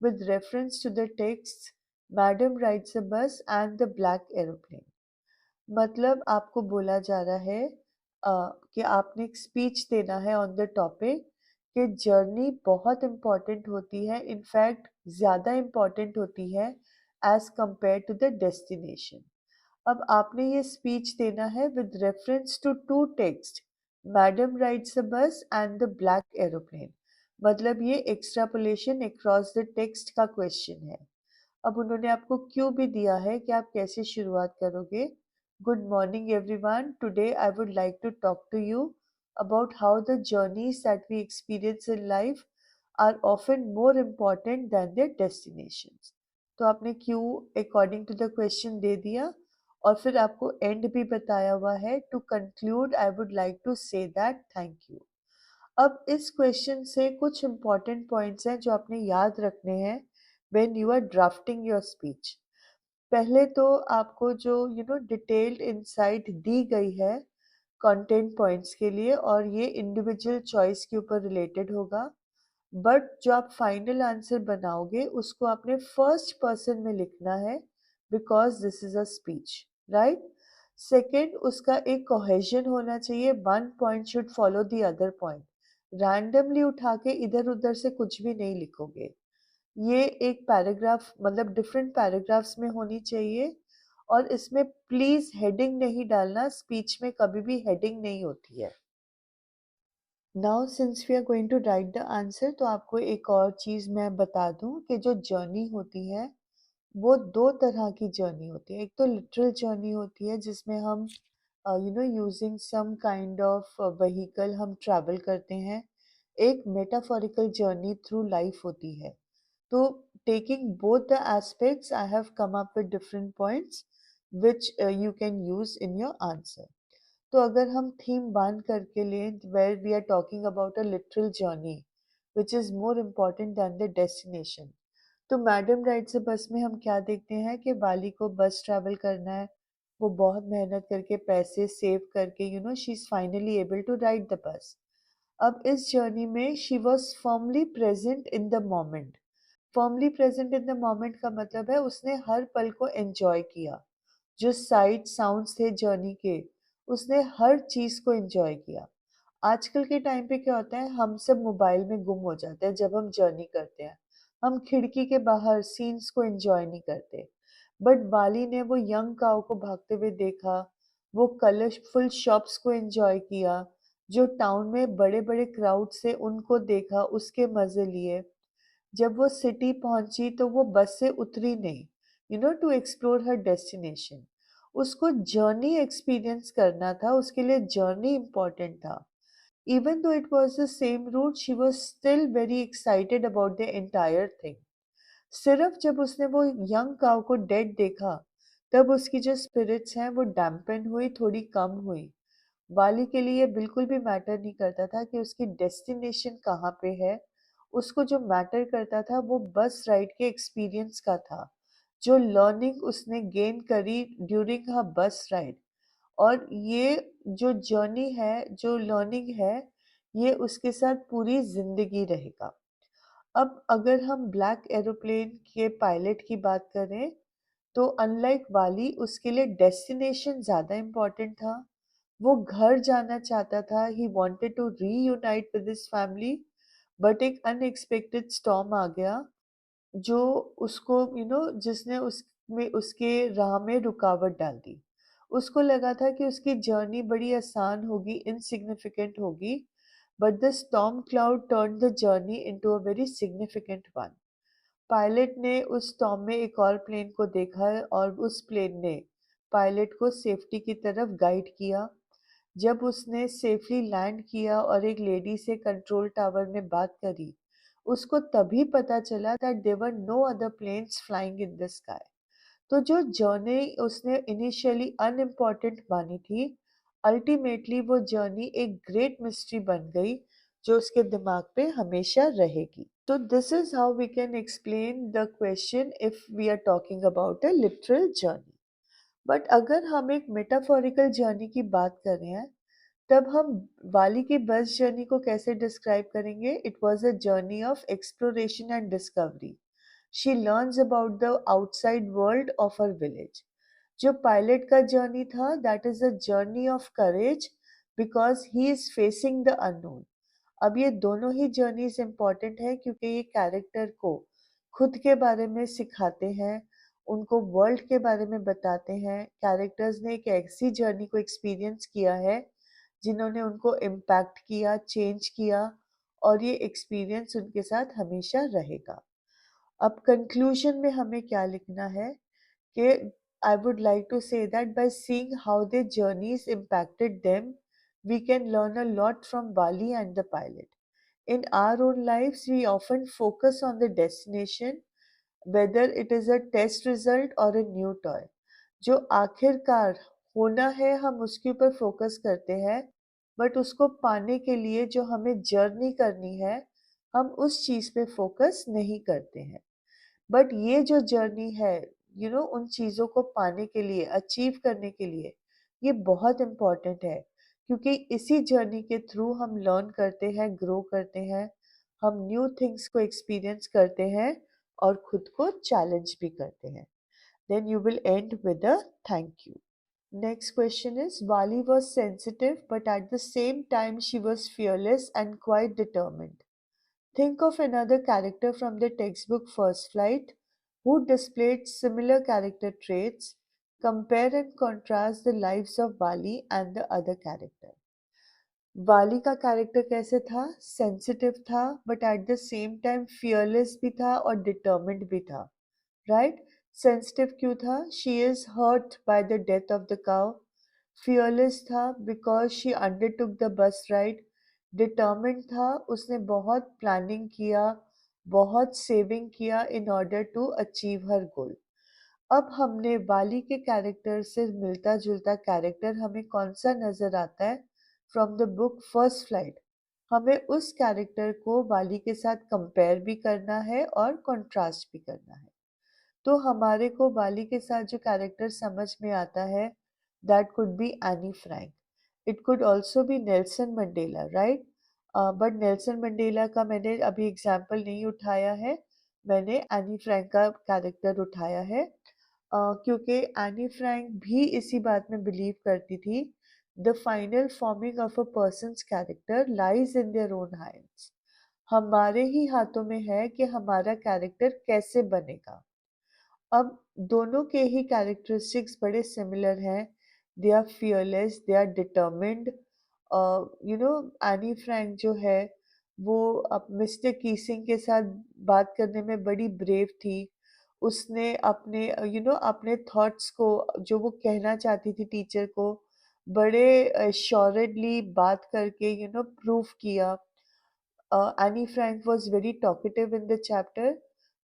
with reference to the texts Madam rides a bus and the black aeroplane. मतलब आपको बोला जा रहा है कि आपने एक speech देना है ऑन द टॉपिक कि जर्नी बहुत इम्पोर्टेंट होती है, इनफैक्ट ज़्यादा इम्पोर्टेंट होती है as compared to the destination. अब आपने ये स्पीच देना है with reference to two text, madam rides a bus and the black aeroplane. मतलब ये एक्सट्रापोलेशन अक्रॉस द टेक्स्ट का क्वेश्चन है। अब उन्होंने आपको क्यों भी दिया है कि आप कैसे शुरुआत करोगे। Good morning everyone, today I would like to talk to you about how the journeys that we experience in life are often more important than their destinations. तो आपने क्यों अकॉर्डिंग टू द क्वेश्चन दे दिया और फिर आपको end भी बताया हुआ है। To conclude I would like to say that thank you. अब इस क्वेश्चन से कुछ इम्पॉर्टेंट पॉइंट्स हैं जो आपने याद रखने हैं when you are drafting your speech. पहले तो आपको जो डिटेल्ड इंसाइट दी गई है कंटेंट पॉइंट्स के लिए और ये इंडिविजुअल चॉइस के ऊपर रिलेटेड होगा, बट जो आप फाइनल आंसर बनाओगे उसको आपने फर्स्ट पर्सन में लिखना है because this is a speech, right? Second, उसका एक कोहेजन होना चाहिए, one point should follow the other point. Randomly उठा के इधर उधर से कुछ भी नहीं लिखोगे। ये एक पैराग्राफ मतलब डिफरेंट पैराग्राफ्स में होनी चाहिए और इसमें प्लीज हेडिंग नहीं डालना, स्पीच में कभी भी हेडिंग नहीं होती है। Now since we are going to write the answer, तो आपको एक और चीज़ मैं बता दूं कि जो जर्नी होती है वो दो तरह की जर्नी होती है। एक तो लिटरल जर्नी होती है जिसमें हम using some kind of vehicle हम ट्रैवल करते हैं, एक मेटाफोरिकल जर्नी थ्रू लाइफ होती है। तो taking both the aspects, I have come up with different points which you can use in your answer. तो अगर हम थीम बांध करके लें, where we are talking about a literal journey which is more important than the destination, तो madam ride से बस में हम क्या देखते हैं कि वाली को बस ट्रैवल करना है। वो बहुत मेहनत करके पैसे सेव करके she is finally able to ride the bus. अब इस जर्नी में she was firmly present in the moment. Firmly present in the moment का मतलब है उसने हर पल को एंजॉय किया। जो साइट साउंड्स थे जर्नी के, उसने हर चीज को एंजॉय किया। आजकल के टाइम पे क्या होता है, हम सब मोबाइल में गुम हो जाते हैं जब हम जर्नी करते हैं। हम खिड़की के बाहर सीन्स को एंजॉय नहीं करते। बट बाली ने वो यंग काऊ को भागते हुए देखा, वो कलरफुल शॉप्स को एंजॉय किया, जो टाउन में बड़े बड़े क्राउड से उनको देखा, उसके मजे लिए। जब वो सिटी पहुंची तो वो बस से उतरी नहीं, टू एक्सप्लोर हर डेस्टिनेशन। उसको जर्नी एक्सपीरियंस करना था, उसके लिए जर्नी इम्पोर्टेंट था। Even though it was the same route, she was still very excited about the entire thing. सिर्फ जब उसने वो यंग काऊ को डेड देखा, तब उसकी जो स्पिरिट्स हैं वो डैम्पन हुई, थोड़ी कम हुई। वाली के लिए बिल्कुल भी मैटर नहीं करता था कि उसकी डेस्टिनेशन कहाँ पे है। उसको जो मैटर करता था वो बस राइड के एक्सपीरियंस का था, जो लर्निंग उसने गेन करी ड्यूरिंग हर बस राइड। और ये जो जर्नी है, जो लर्निंग है, ये उसके साथ पूरी जिंदगी रहेगा। अब अगर हम ब्लैक एरोप्लेन के पायलट की बात करें, तो अनलाइक वाली, उसके लिए डेस्टिनेशन ज़्यादा इम्पोर्टेंट था। वो घर जाना चाहता था, he wanted to reunite with his family. But एक अनएक्सपेक्टेड स्टॉर्म आ गया, जो उसको जिसने उसमें उसके राह में रुकावट डाल दी। उसको लगा था कि उसकी जर्नी बड़ी आसान होगी, इनसिग्निफिकेंट होगी, but the storm cloud turn the journey into a very significant one. Pilot ने उस स्टॉर्म में एक और प्लेन को देखा और उस प्लेन ने पायलट को सेफ्टी की तरफ गाइड किया। जब उसने सेफली लैंड किया और एक लेडी से कंट्रोल टावर में बात करी, उसको तभी पता चला that there were no other planes flying in the sky. तो जो जर्नी उसने इनिशियली अनइम्पॉर्टेंट मानी थी, अल्टीमेटली वो जर्नी एक ग्रेट मिस्ट्री बन गई, जो उसके दिमाग पे हमेशा रहेगी। तो this is how we can explain the question if we are talking about a literal journey. But अगर हम एक मेटाफोरिकल जर्नी की बात कर रहे हैं, तब हम वाली की बस जर्नी को कैसे डिस्क्राइब करेंगे? It was a journey of exploration and discovery. She learns about the outside world of her village. जो पायलट का जर्नी था, that is a journey of courage, because he is facing the unknown. अब ये दोनों ही journeys important है, क्योंकि ये character को खुद के बारे में सिखाते हैं, उनको वर्ल्ड के बारे में बताते हैं। कैरेक्टर्स ने एक ऐसी जर्नी को एक्सपीरियंस किया है जिन्होंने उनको इम्पैक्ट किया, चेंज किया, और ये एक्सपीरियंस उनके साथ हमेशा रहेगा। अब कंक्लूजन में हमें क्या लिखना है कि I would like to say that by seeing how their journeys impacted them, we can learn a lot from Bali and the pilot. In our own lives, we often focus on the destination, whether it is a test result or a new toy. जो आखिरकार होना है, हम उसके ऊपर focus करते हैं, but उसको पाने के लिए जो हमें जर्नी करनी है, हम उस चीज पे फोकस नहीं करते हैं। बट ये जो जर्नी है, उन चीज़ों को पाने के लिए, अचीव करने के लिए, ये बहुत इम्पोर्टेंट है, क्योंकि इसी जर्नी के थ्रू हम लर्न करते हैं, ग्रो करते हैं, हम न्यू थिंग्स को एक्सपीरियंस करते हैं और खुद को चैलेंज भी करते हैं। Then you will end with a thank you. Next question is, Wali was sensitive, but at the same time she was fearless and quite determined. Think of another character from the textbook First Flight who displayed similar character traits. Compare and contrast the lives of Wali and the other character. वाली का character कैसे था? Sensitive था, but at the same time fearless भी था और determined भी था। राइट? सेंसिटिव क्यों था? She is hurt by the death of the cow. Fearless था because she undertook the bus ride. Determined था, उसने बहुत प्लानिंग किया, बहुत सेविंग किया in order to achieve her goal. अब हमने वाली के कैरेक्टर से मिलता जुलता कैरेक्टर हमें कौन सा नजर आता है from the book first flight. हमें उस कैरेक्टर को वाली के साथ कंपेयर भी करना है और कंट्रास्ट भी करना है। तो हमारे को बाली के साथ जो कैरेक्टर समझ में आता है, that could be Anne Frank, it could also be Nelson Mandela, right. But Nelson Mandela का मैंने अभी एग्जाम्पल नहीं उठाया है, मैंने एनी फ्रैंक का कैरेक्टर उठाया है, क्योंकि एनी फ्रैंक भी इसी बात में बिलीव करती थी, the final forming of a persons character lies in their own hands. हमारे ही हाथों में है कि हमारा कैरेक्टर कैसे बनेगा। अब दोनों के ही कैरेक्टरिस्टिक्स बड़े सिमिलर हैं। They are fearless, they are determined. You know, Anne Frank जो है वो अब मिस्टर कीसिंग के साथ बात करने में बड़ी ब्रेव थी। उसने अपने अपने थॉट्स को, जो वो कहना चाहती थी टीचर को, बड़े एश्योरेडली बात करके प्रूव किया। Annie Frank was very talkative in the chapter,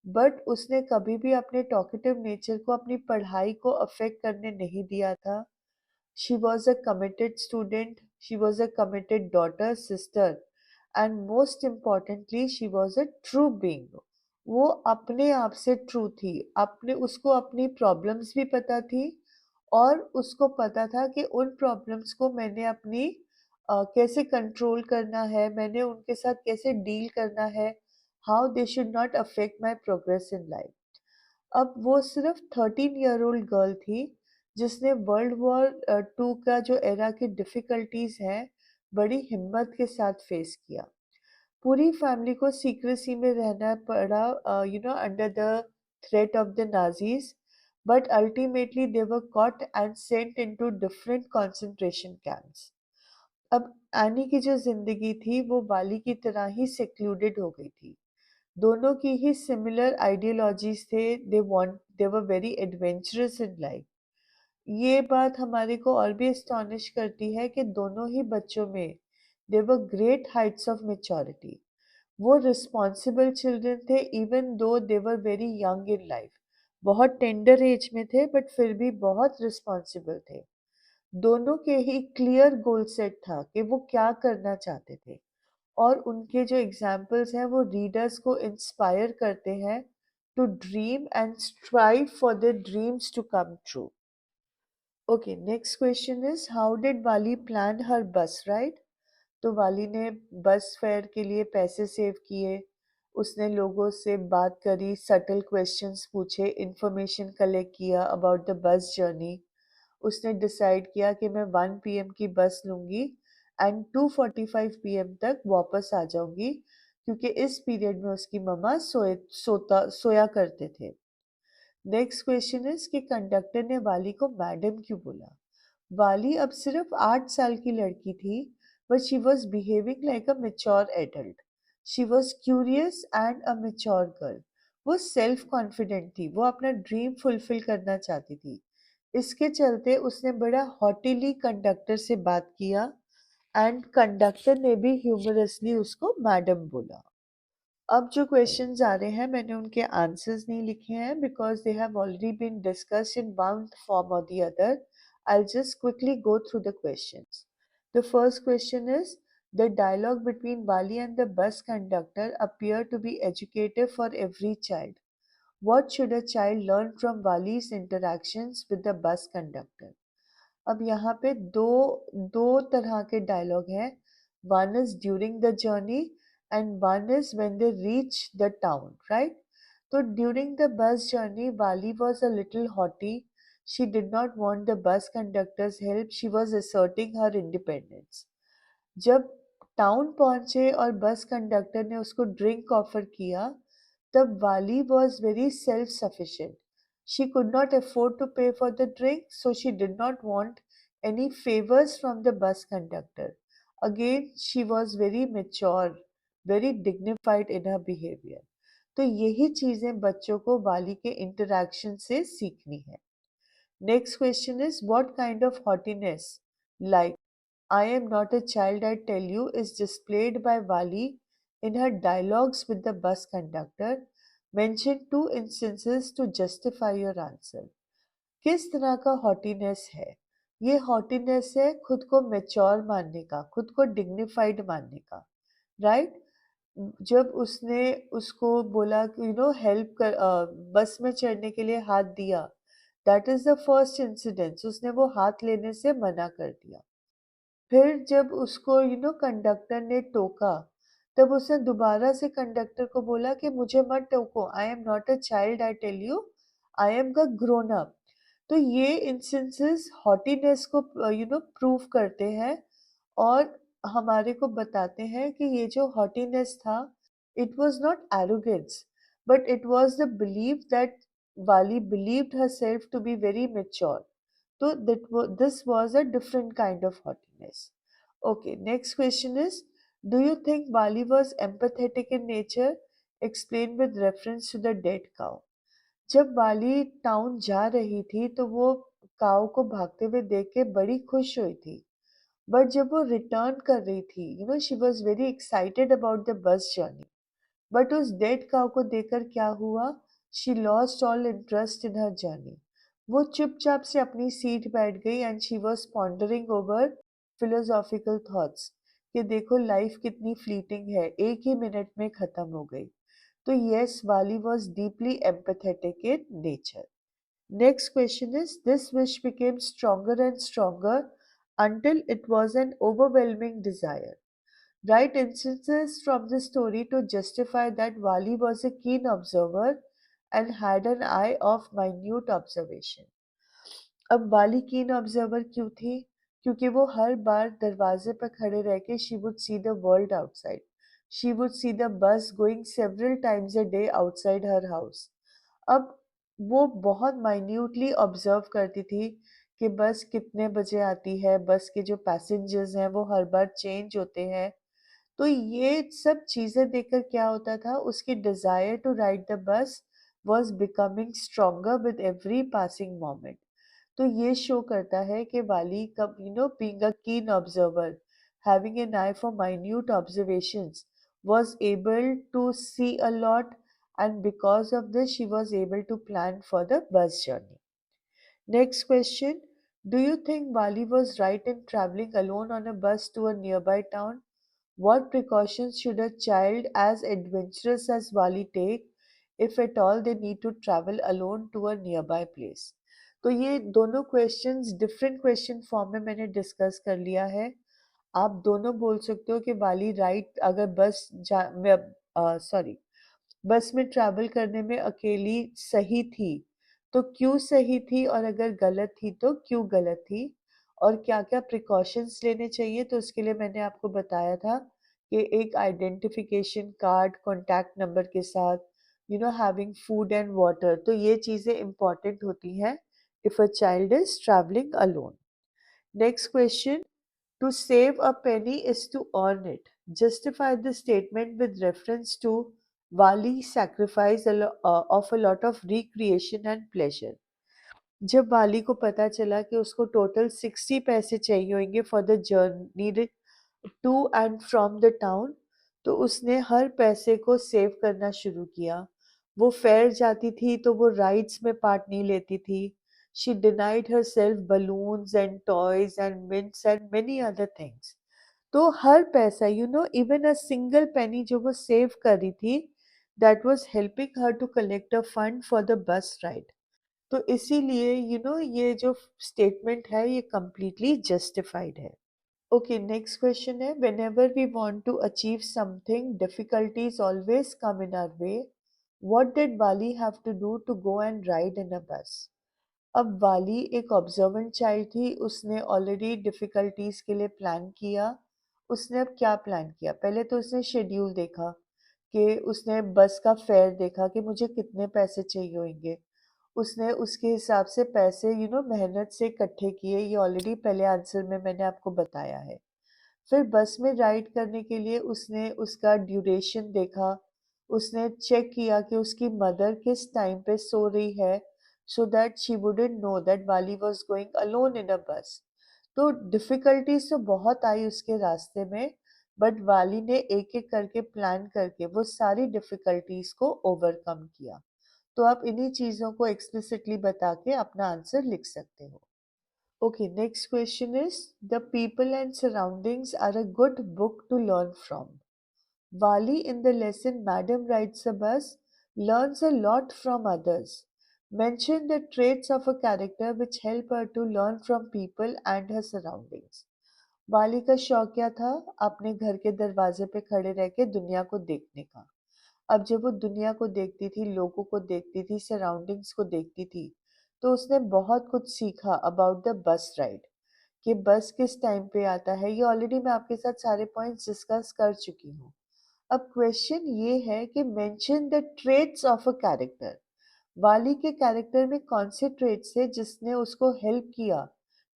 but उसने कभी भी अपने talkative nature को अपनी पढ़ाई को affect करने नहीं दिया था। She was a committed student, she was a committed daughter, sister, and most importantly, she was a true being. वो अपने आप से ट्रू थी, अपने उसको अपनी प्रॉब्लम्स भी पता थी, और उसको पता था कि उन प्रॉब्लम्स को मैंने अपनी कैसे कंट्रोल करना है, मैंने उनके साथ कैसे डील करना है, how they should not affect my progress in life. अब वो सिर्फ 13 ईयर ओल्ड गर्ल थी जिसने वर्ल्ड वॉर टू का जो एरा की डिफिकल्टीज हैं बड़ी हिम्मत के साथ फेस किया। पूरी फैमिली को सीक्रेसी में रहना पड़ा, under the threat of the Nazis, but ultimately they were caught and sent into different concentration camps. अब एनी की जो जिंदगी थी वो वाली की तरह ही सेक्लूडेड हो गई थी। दोनों की ही सिमिलर आइडियोलॉजीज थे, they were very adventurous in life. ये बात हमारे को और भी एस्टॉनिश करती है कि दोनों ही बच्चों में देवर ग्रेट हाइट्स ऑफ मेच्योरिटी। वो रिस्पॉन्सिबल चिल्ड्रन थे even though they were very young in life. बहुत टेंडर एज में थे बट फिर भी बहुत रिस्पॉन्सिबल थे। दोनों के ही क्लियर गोल सेट था कि वो क्या करना चाहते थे, और उनके जो एग्जाम्पल्स हैं वो रीडर्स को इंस्पायर करते हैं to dream and strive for their dreams to come true. Okay, next question is how did Valli plan her bus ride. तो वाली ने बस फेयर के लिए पैसे सेव किए, उसने लोगों से बात करी, सटल क्वेश्चंस पूछे, इंफॉर्मेशन कलेक्ट किया अबाउट द बस जर्नी। उसने डिसाइड किया कि मैं 1 PM की बस लूंगी एंड 2:45 PM तक वापस आ जाऊंगी, क्योंकि इस पीरियड में उसकी मम्मा सोया करते थे। नेक्स्ट क्वेश्चन इज कि कंडक्टर ने वाली को मैडम क्यों बोला। वाली अब सिर्फ 8 साल की लड़की थी, but she was behaving like a mature adult. She was curious and a mature girl. वो सेल्फ कॉन्फिडेंट थी, वो अपना ड्रीम फुलफिल करना चाहती थी। इसके चलते उसने बड़ा हॉटिली कंडक्टर से बात किया, एंड कंडक्टर ने भी ह्यूमरसली उसको मैडम बोला। अब जो क्वेश्चंस आ रहे हैं मैंने उनके आंसर्स नहीं लिखे हैं because they have already been discussed in one form और the other. I'll just quickly go through the questions. The first question is, the dialogue between Bali and the bus conductor appear to be educative for every child. What should a child learn from Bali's interactions with the bus conductor? अब यहाँ पे दो दो तरह के dialogue हैं। One is during the journey and one is when they reach the town, right. तो during the bus journey Valli was a little haughty, she did not want the bus conductor's help, she was asserting her independence. जब town पहुंचे और bus conductor ने उसको drink offer किया, तब वाली was very self sufficient. She could not afford to pay for the drink, so she did not want any favors from the bus conductor. Again, she was very mature, very dignified in her behavior. तो यही चीजें बच्चों को वाली के interaction से सीखनी है। Next question is what kind of haughtiness like I am not a child, I tell you, is displayed by Wali in her dialogues with the bus conductor. Mention two instances to justify your answer. किस तरह का हॉटीनेस है? ये हॉटीनेस है खुद को mature मानने का, खुद को डिग्निफाइड मानने का, राइट? जब उसने उसको बोला कि हेल्प कर, बस में चढ़ने के लिए हाथ दिया, that is the first incidence, उसने वो हाथ लेने से मना कर दिया। फिर जब उसको कंडक्टर ने टोका, तब उसने दोबारा से कंडक्टर को बोला कि मुझे मत टोको, I am not a child, I tell you, I am the grown up. तो ये इंस्टेंसेस हॉटीनेस को प्रूव करते हैं और हमारे को बताते हैं कि ये जो हॉटीनेस था, it was not arrogance, but it was the believe that वाली believed herself to be very mature. So this was a different kind of haughtiness. Okay, next question is, do you think Bali was empathetic in nature? Explain with reference to the dead cow. जब बाली town जा रही थी तो वो काऊ को भागते हुए देख के बड़ी खुश हुई थी, बट जब वो रिटर्न कर रही थी, she was very excited about the bus journey, but उस डेड काऊ को देखकर क्या हुआ? She lost all interest in her journey. वो चुपचाप से अपनी सीट बैठ गई and she was pondering over philosophical thoughts कि देखो लाइफ कितनी फ्लीटिंग है, एक ही मिनट में खत्म हो गई। तो yes, Wali was deeply empathetic in nature. Next question is, this wish became stronger and stronger until it was an overwhelming desire. Write instances from the story to justify that Wali was a keen observer and had an eye of minute observation. अब वाली कीन observer क्यों थी? क्योंकि वो हर बार दरवाजे पर खड़े रह के she would see the world outside, she would see the bus going several times a day outside her house. अब वो बहुत माइन्यूटली ऑब्जर्व करती थी कि बस कितने बजे आती है, बस के जो पैसेंजर्स हैं वो हर बार चेंज होते हैं। तो ये सब चीजें देखकर क्या होता था, उसकी desire to ride the bus was becoming stronger with every passing moment. तो ये शो करता है कि वाली कब बीइंग अ कीन observer, having an eye for minute observations, was able to see a lot, and because of this she was able to plan for the bus journey. Next question, do you think Bali was right in traveling alone on a bus to a nearby town? What precautions should a child as adventurous as Wali take if at all they need to travel alone to a nearby place? तो ये दोनों questions different question form में मैंने discuss कर लिया है। आप दोनों बोल सकते हो कि वाली राइट अगर सॉरी बस में ट्रैवल करने में अकेली सही थी तो क्यों सही थी, और अगर गलत थी तो क्यों गलत थी, और क्या-क्या प्रिकॉशंस लेने चाहिए। तो उसके लिए मैंने आपको बताया था कि एक आइडेंटिफिकेशन कार्ड कॉन्टैक्ट नंबर के साथ, हैविंग फूड एंड वाटर, तो ये चीज़ें इम्पॉर्टेंट होती हैं if a child is travelling alone. Next question, to save a penny is to earn it. Justify the statement with reference to Wali's sacrifice of a lot of recreation and pleasure. जब वाली को पता चला कि उसको total 60 पैसे चाहिए होंगे for the journey to and from the town, तो उसने हर पैसे को सेव करना शुरू किया। वो फेयर जाती थी तो वो राइड्स में पार्ट नहीं लेती थी। She denied her self balloons and toys and mints and many other things. तो हर पैसा, इवन अ सिंगल पेनी जो वो सेव कर रही थी, that was helping her to collect a fund for the bus ride. तो इसीलिए ये जो स्टेटमेंट है ये कंप्लीटली जस्टिफाइड है। ओके, नेक्स्ट क्वेश्चन है, whenever we want to achieve something difficulties always come in our way, what did Valli have to do to go and ride in a bus? अब वाली एक ऑब्जर्वेंट चाइल्ड थी, उसने already difficulties के लिए plan किया। उसने अब क्या प्लान किया? पहले तो उसने शेड्यूल देखा कि उसने बस का फेयर देखा कि मुझे कितने पैसे चाहिए होंगे। उसने उसके हिसाब से पैसे मेहनत से इकट्ठे किए, ये ऑलरेडी पहले आंसर में मैंने आपको बताया है। फिर बस में राइड करने के लिए उसने उसका ड्यूरेशन देखा, उसने चेक किया कि उसकी मदर किस टाइम पे सो रही है, so that she wouldn't know that वाली was going alone in a bus. तो डिफिकल्टीज तो बहुत आई उसके रास्ते में, बट वाली ने एक एक करके प्लान करके वो सारी डिफिकल्टीज को ओवरकम किया। तो आप इन्हीं चीजों को एक्सप्लिसिटली बता के अपना आंसर लिख सकते हो। Okay, next question is the people and surroundings are a good book to learn from. Wali in the lesson Madam Rides a Bus learns a lot from others. Mention the traits of a character which help her to learn from people and her surroundings. वाली का शौक क्या था? अपने घर के दरवाजे पे खड़े रह के दुनिया को देखने का। अब जब वो दुनिया को देखती थी, लोगों को देखती थी, सराउंडिंग्स को देखती थी, तो उसने बहुत कुछ सीखा अबाउट द बस राइड, कि बस किस टाइम पे आता है। ये ऑलरेडी मैं आपके साथ सारे पॉइंट्स डिस्कस कर चुकी हूँ। अब क्वेश्चन ये है कि mention the traits of a character. वाली के कैरेक्टर में कौन से ट्रेट्स थे जिसने उसको हेल्प किया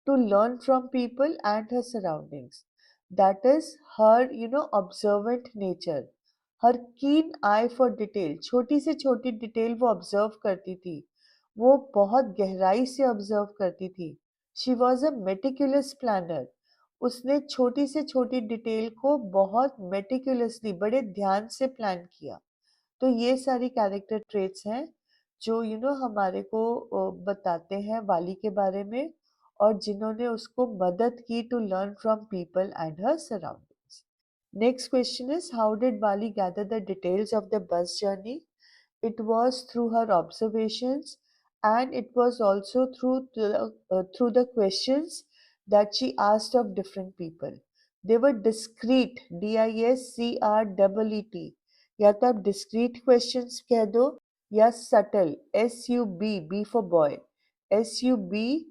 to learn from people and her surroundings? That is her observant nature, her keen eye for detail. छोटी से छोटी डिटेल वो ऑब्जर्व करती थी, वो बहुत गहराई से ऑब्जर्व करती थी। She was a meticulous planner. उसने छोटी से छोटी डिटेल को बहुत मेटिकुलसली, बड़े ध्यान से प्लान किया। तो ये सारी कैरेक्टर ट्रेट्स हैं जो हमारे को बताते हैं वाली के बारे में, और जिन्होंने उसको मदद की to learn from people and her surroundings. Next question is how did Valli gather the details of the bus journey? It was through her observations, and it was also through the questions that she asked of different people. They were discrete, DISCREET, या तो आप discrete questions कह दो, या subtle, SUB, B for boy, SUBTLE,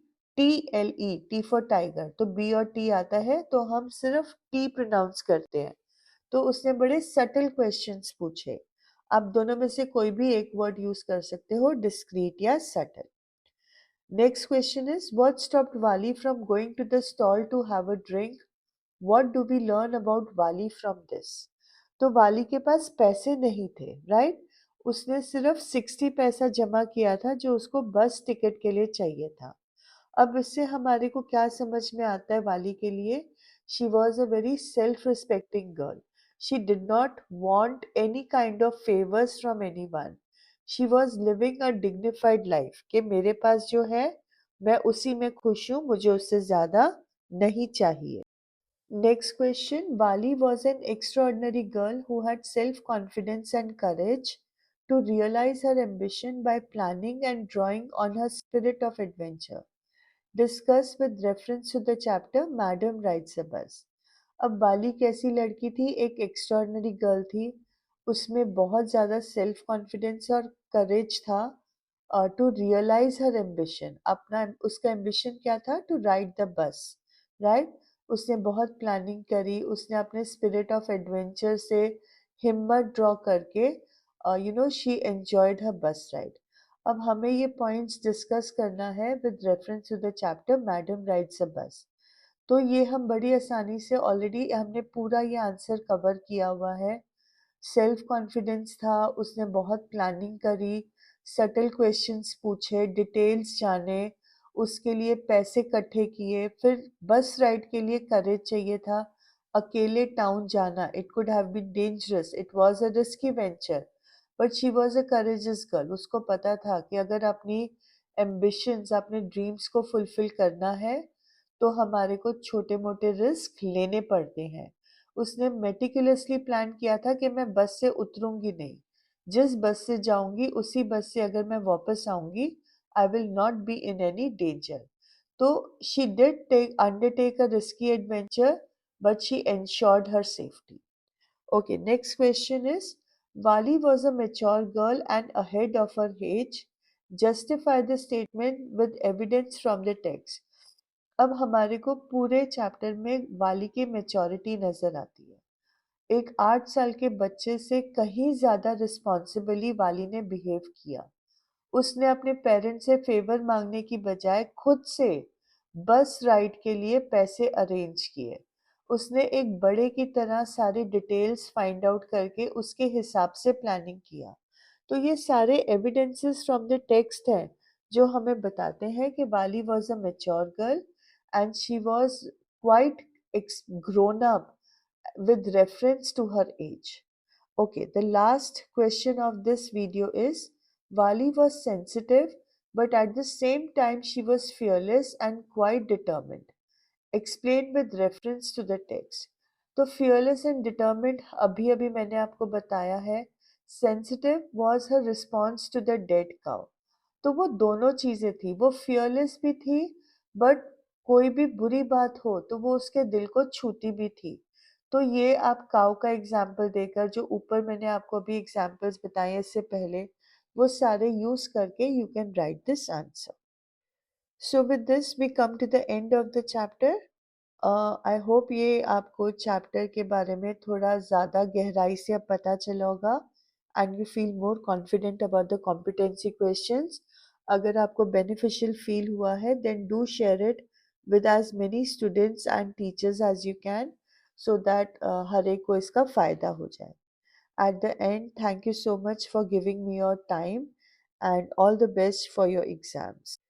T for tiger। तो B और T आता है तो हम सिर्फ T प्रोनाउंस करते हैं। तो उसने बड़े सटल क्वेश्चंस पूछे। आप दोनों में से कोई भी एक वर्ड यूज कर सकते हो, डिस्क्रीट या subtle. Next question is what stopped Valli from going to the stall to have a drink? What do we learn about Valli from this? तो वाली के पास पैसे नहीं थे, राइट? उसने सिर्फ 60 पैसा जमा किया था जो उसको बस टिकट के लिए चाहिए था। अब इससे हमारे को क्या समझ में आता है वाली के लिए? She was a very self respecting girl. She did not want any kind of favours from any one. She was living a dignified life, कि मेरे पास जो है मैं उसी में खुश हूँ, मुझे उससे ज्यादा नहीं चाहिए। Next question. Bali was an extraordinary girl who had self confidence and courage to realize her ambition by planning and drawing on her spirit of adventure. Discuss with reference to the chapter Madam Rides a Bus. अब बाली कैसी लड़की थी? एक extraordinary girl थी, उसमें बहुत ज़्यादा self confidence और करेज था टू रियलाइज हर एम्बिशन। अपना उसका एम्बिशन क्या था? To ride the bus, right? उसने बहुत प्लानिंग करी, उसने अपने स्पिरिट ऑफ एडवेंचर से हिम्मत ड्रॉ करके she enjoyed her bus ride. अब हमें ये पॉइंट्स डिस्कस करना है with reference to the chapter madam rides a bus. तो ये हम बड़ी आसानी से, ऑलरेडी हमने पूरा ये आंसर कवर किया हुआ है। सेल्फ कॉन्फिडेंस था, उसने बहुत प्लानिंग करी, सटल क्वेश्चंस पूछे, डिटेल्स जाने, उसके लिए पैसे इकट्ठे किए, फिर बस राइड के लिए करेज चाहिए था। अकेले टाउन जाना, it could have been dangerous, it was a risky venture, but she was a courageous girl. उसको पता था कि अगर अपनी एम्बिशंस, अपने ड्रीम्स को फुलफिल करना है तो हमारे को छोटे मोटे रिस्क लेने पड़ते हैं। उसने मेटिकुलसली प्लान किया था कि मैं बस से उतरूंगी नहीं, जिस बस से जाऊंगी उसी बस से अगर मैं वापस आऊंगी, I will not be in any danger. तो she did take undertake a risky adventure, but she ensured her safety. Okay, next question is Wali was a mature girl and ahead of her age. Justify the statement with evidence from the text. अब हमारे को पूरे chapter में वाली की maturity नजर आती है। एक 8 साल के बच्चे से कहीं ज्यादा रिस्पॉन्सिबली वाली ने बिहेव किया। उसने अपने पेरेंट्स से फेवर मांगने की बजाय खुद से बस राइड के लिए पैसे अरेंज किए। उसने एक बड़े की तरह सारी डिटेल्स फाइंड आउट करके उसके हिसाब से प्लानिंग किया। तो ये सारे एविडेंसेस फ्रॉम द टेक्स्ट हैं जो हमें बताते हैं कि वाली was a mature girl and she was quite grown up with reference to her age. Okay, the last question of this video is, Vali was sensitive, but at the same time she was fearless and quite determined. Explain with reference to the text. तो fearless and determined अभी अभी मैंने आपको बताया है. Sensitive was her response to the dead cow. तो वो दोनों चीजें थी, वो fearless भी थी, but कोई भी बुरी बात हो तो वो उसके दिल को छूती भी थी. तो ये आप काउ का एग्जाम्पल देकर, जो ऊपर मैंने आपको अभी एग्जाम्पल्स बताए इससे पहले, वो सारे यूज करके you can write this answer. So with this we come to the end of the chapter. I hope ये आपको चैप्टर के बारे में थोड़ा ज़्यादा गहराई से अब पता चला होगा and you feel more confident about the competency questions. अगर आपको बेनिफिशियल फील हुआ है then do share it with as many students and teachers as you can, so that हर एक को इसका फ़ायदा हो जाए. At the end, thank you so much for giving me your time and all the best for your exams.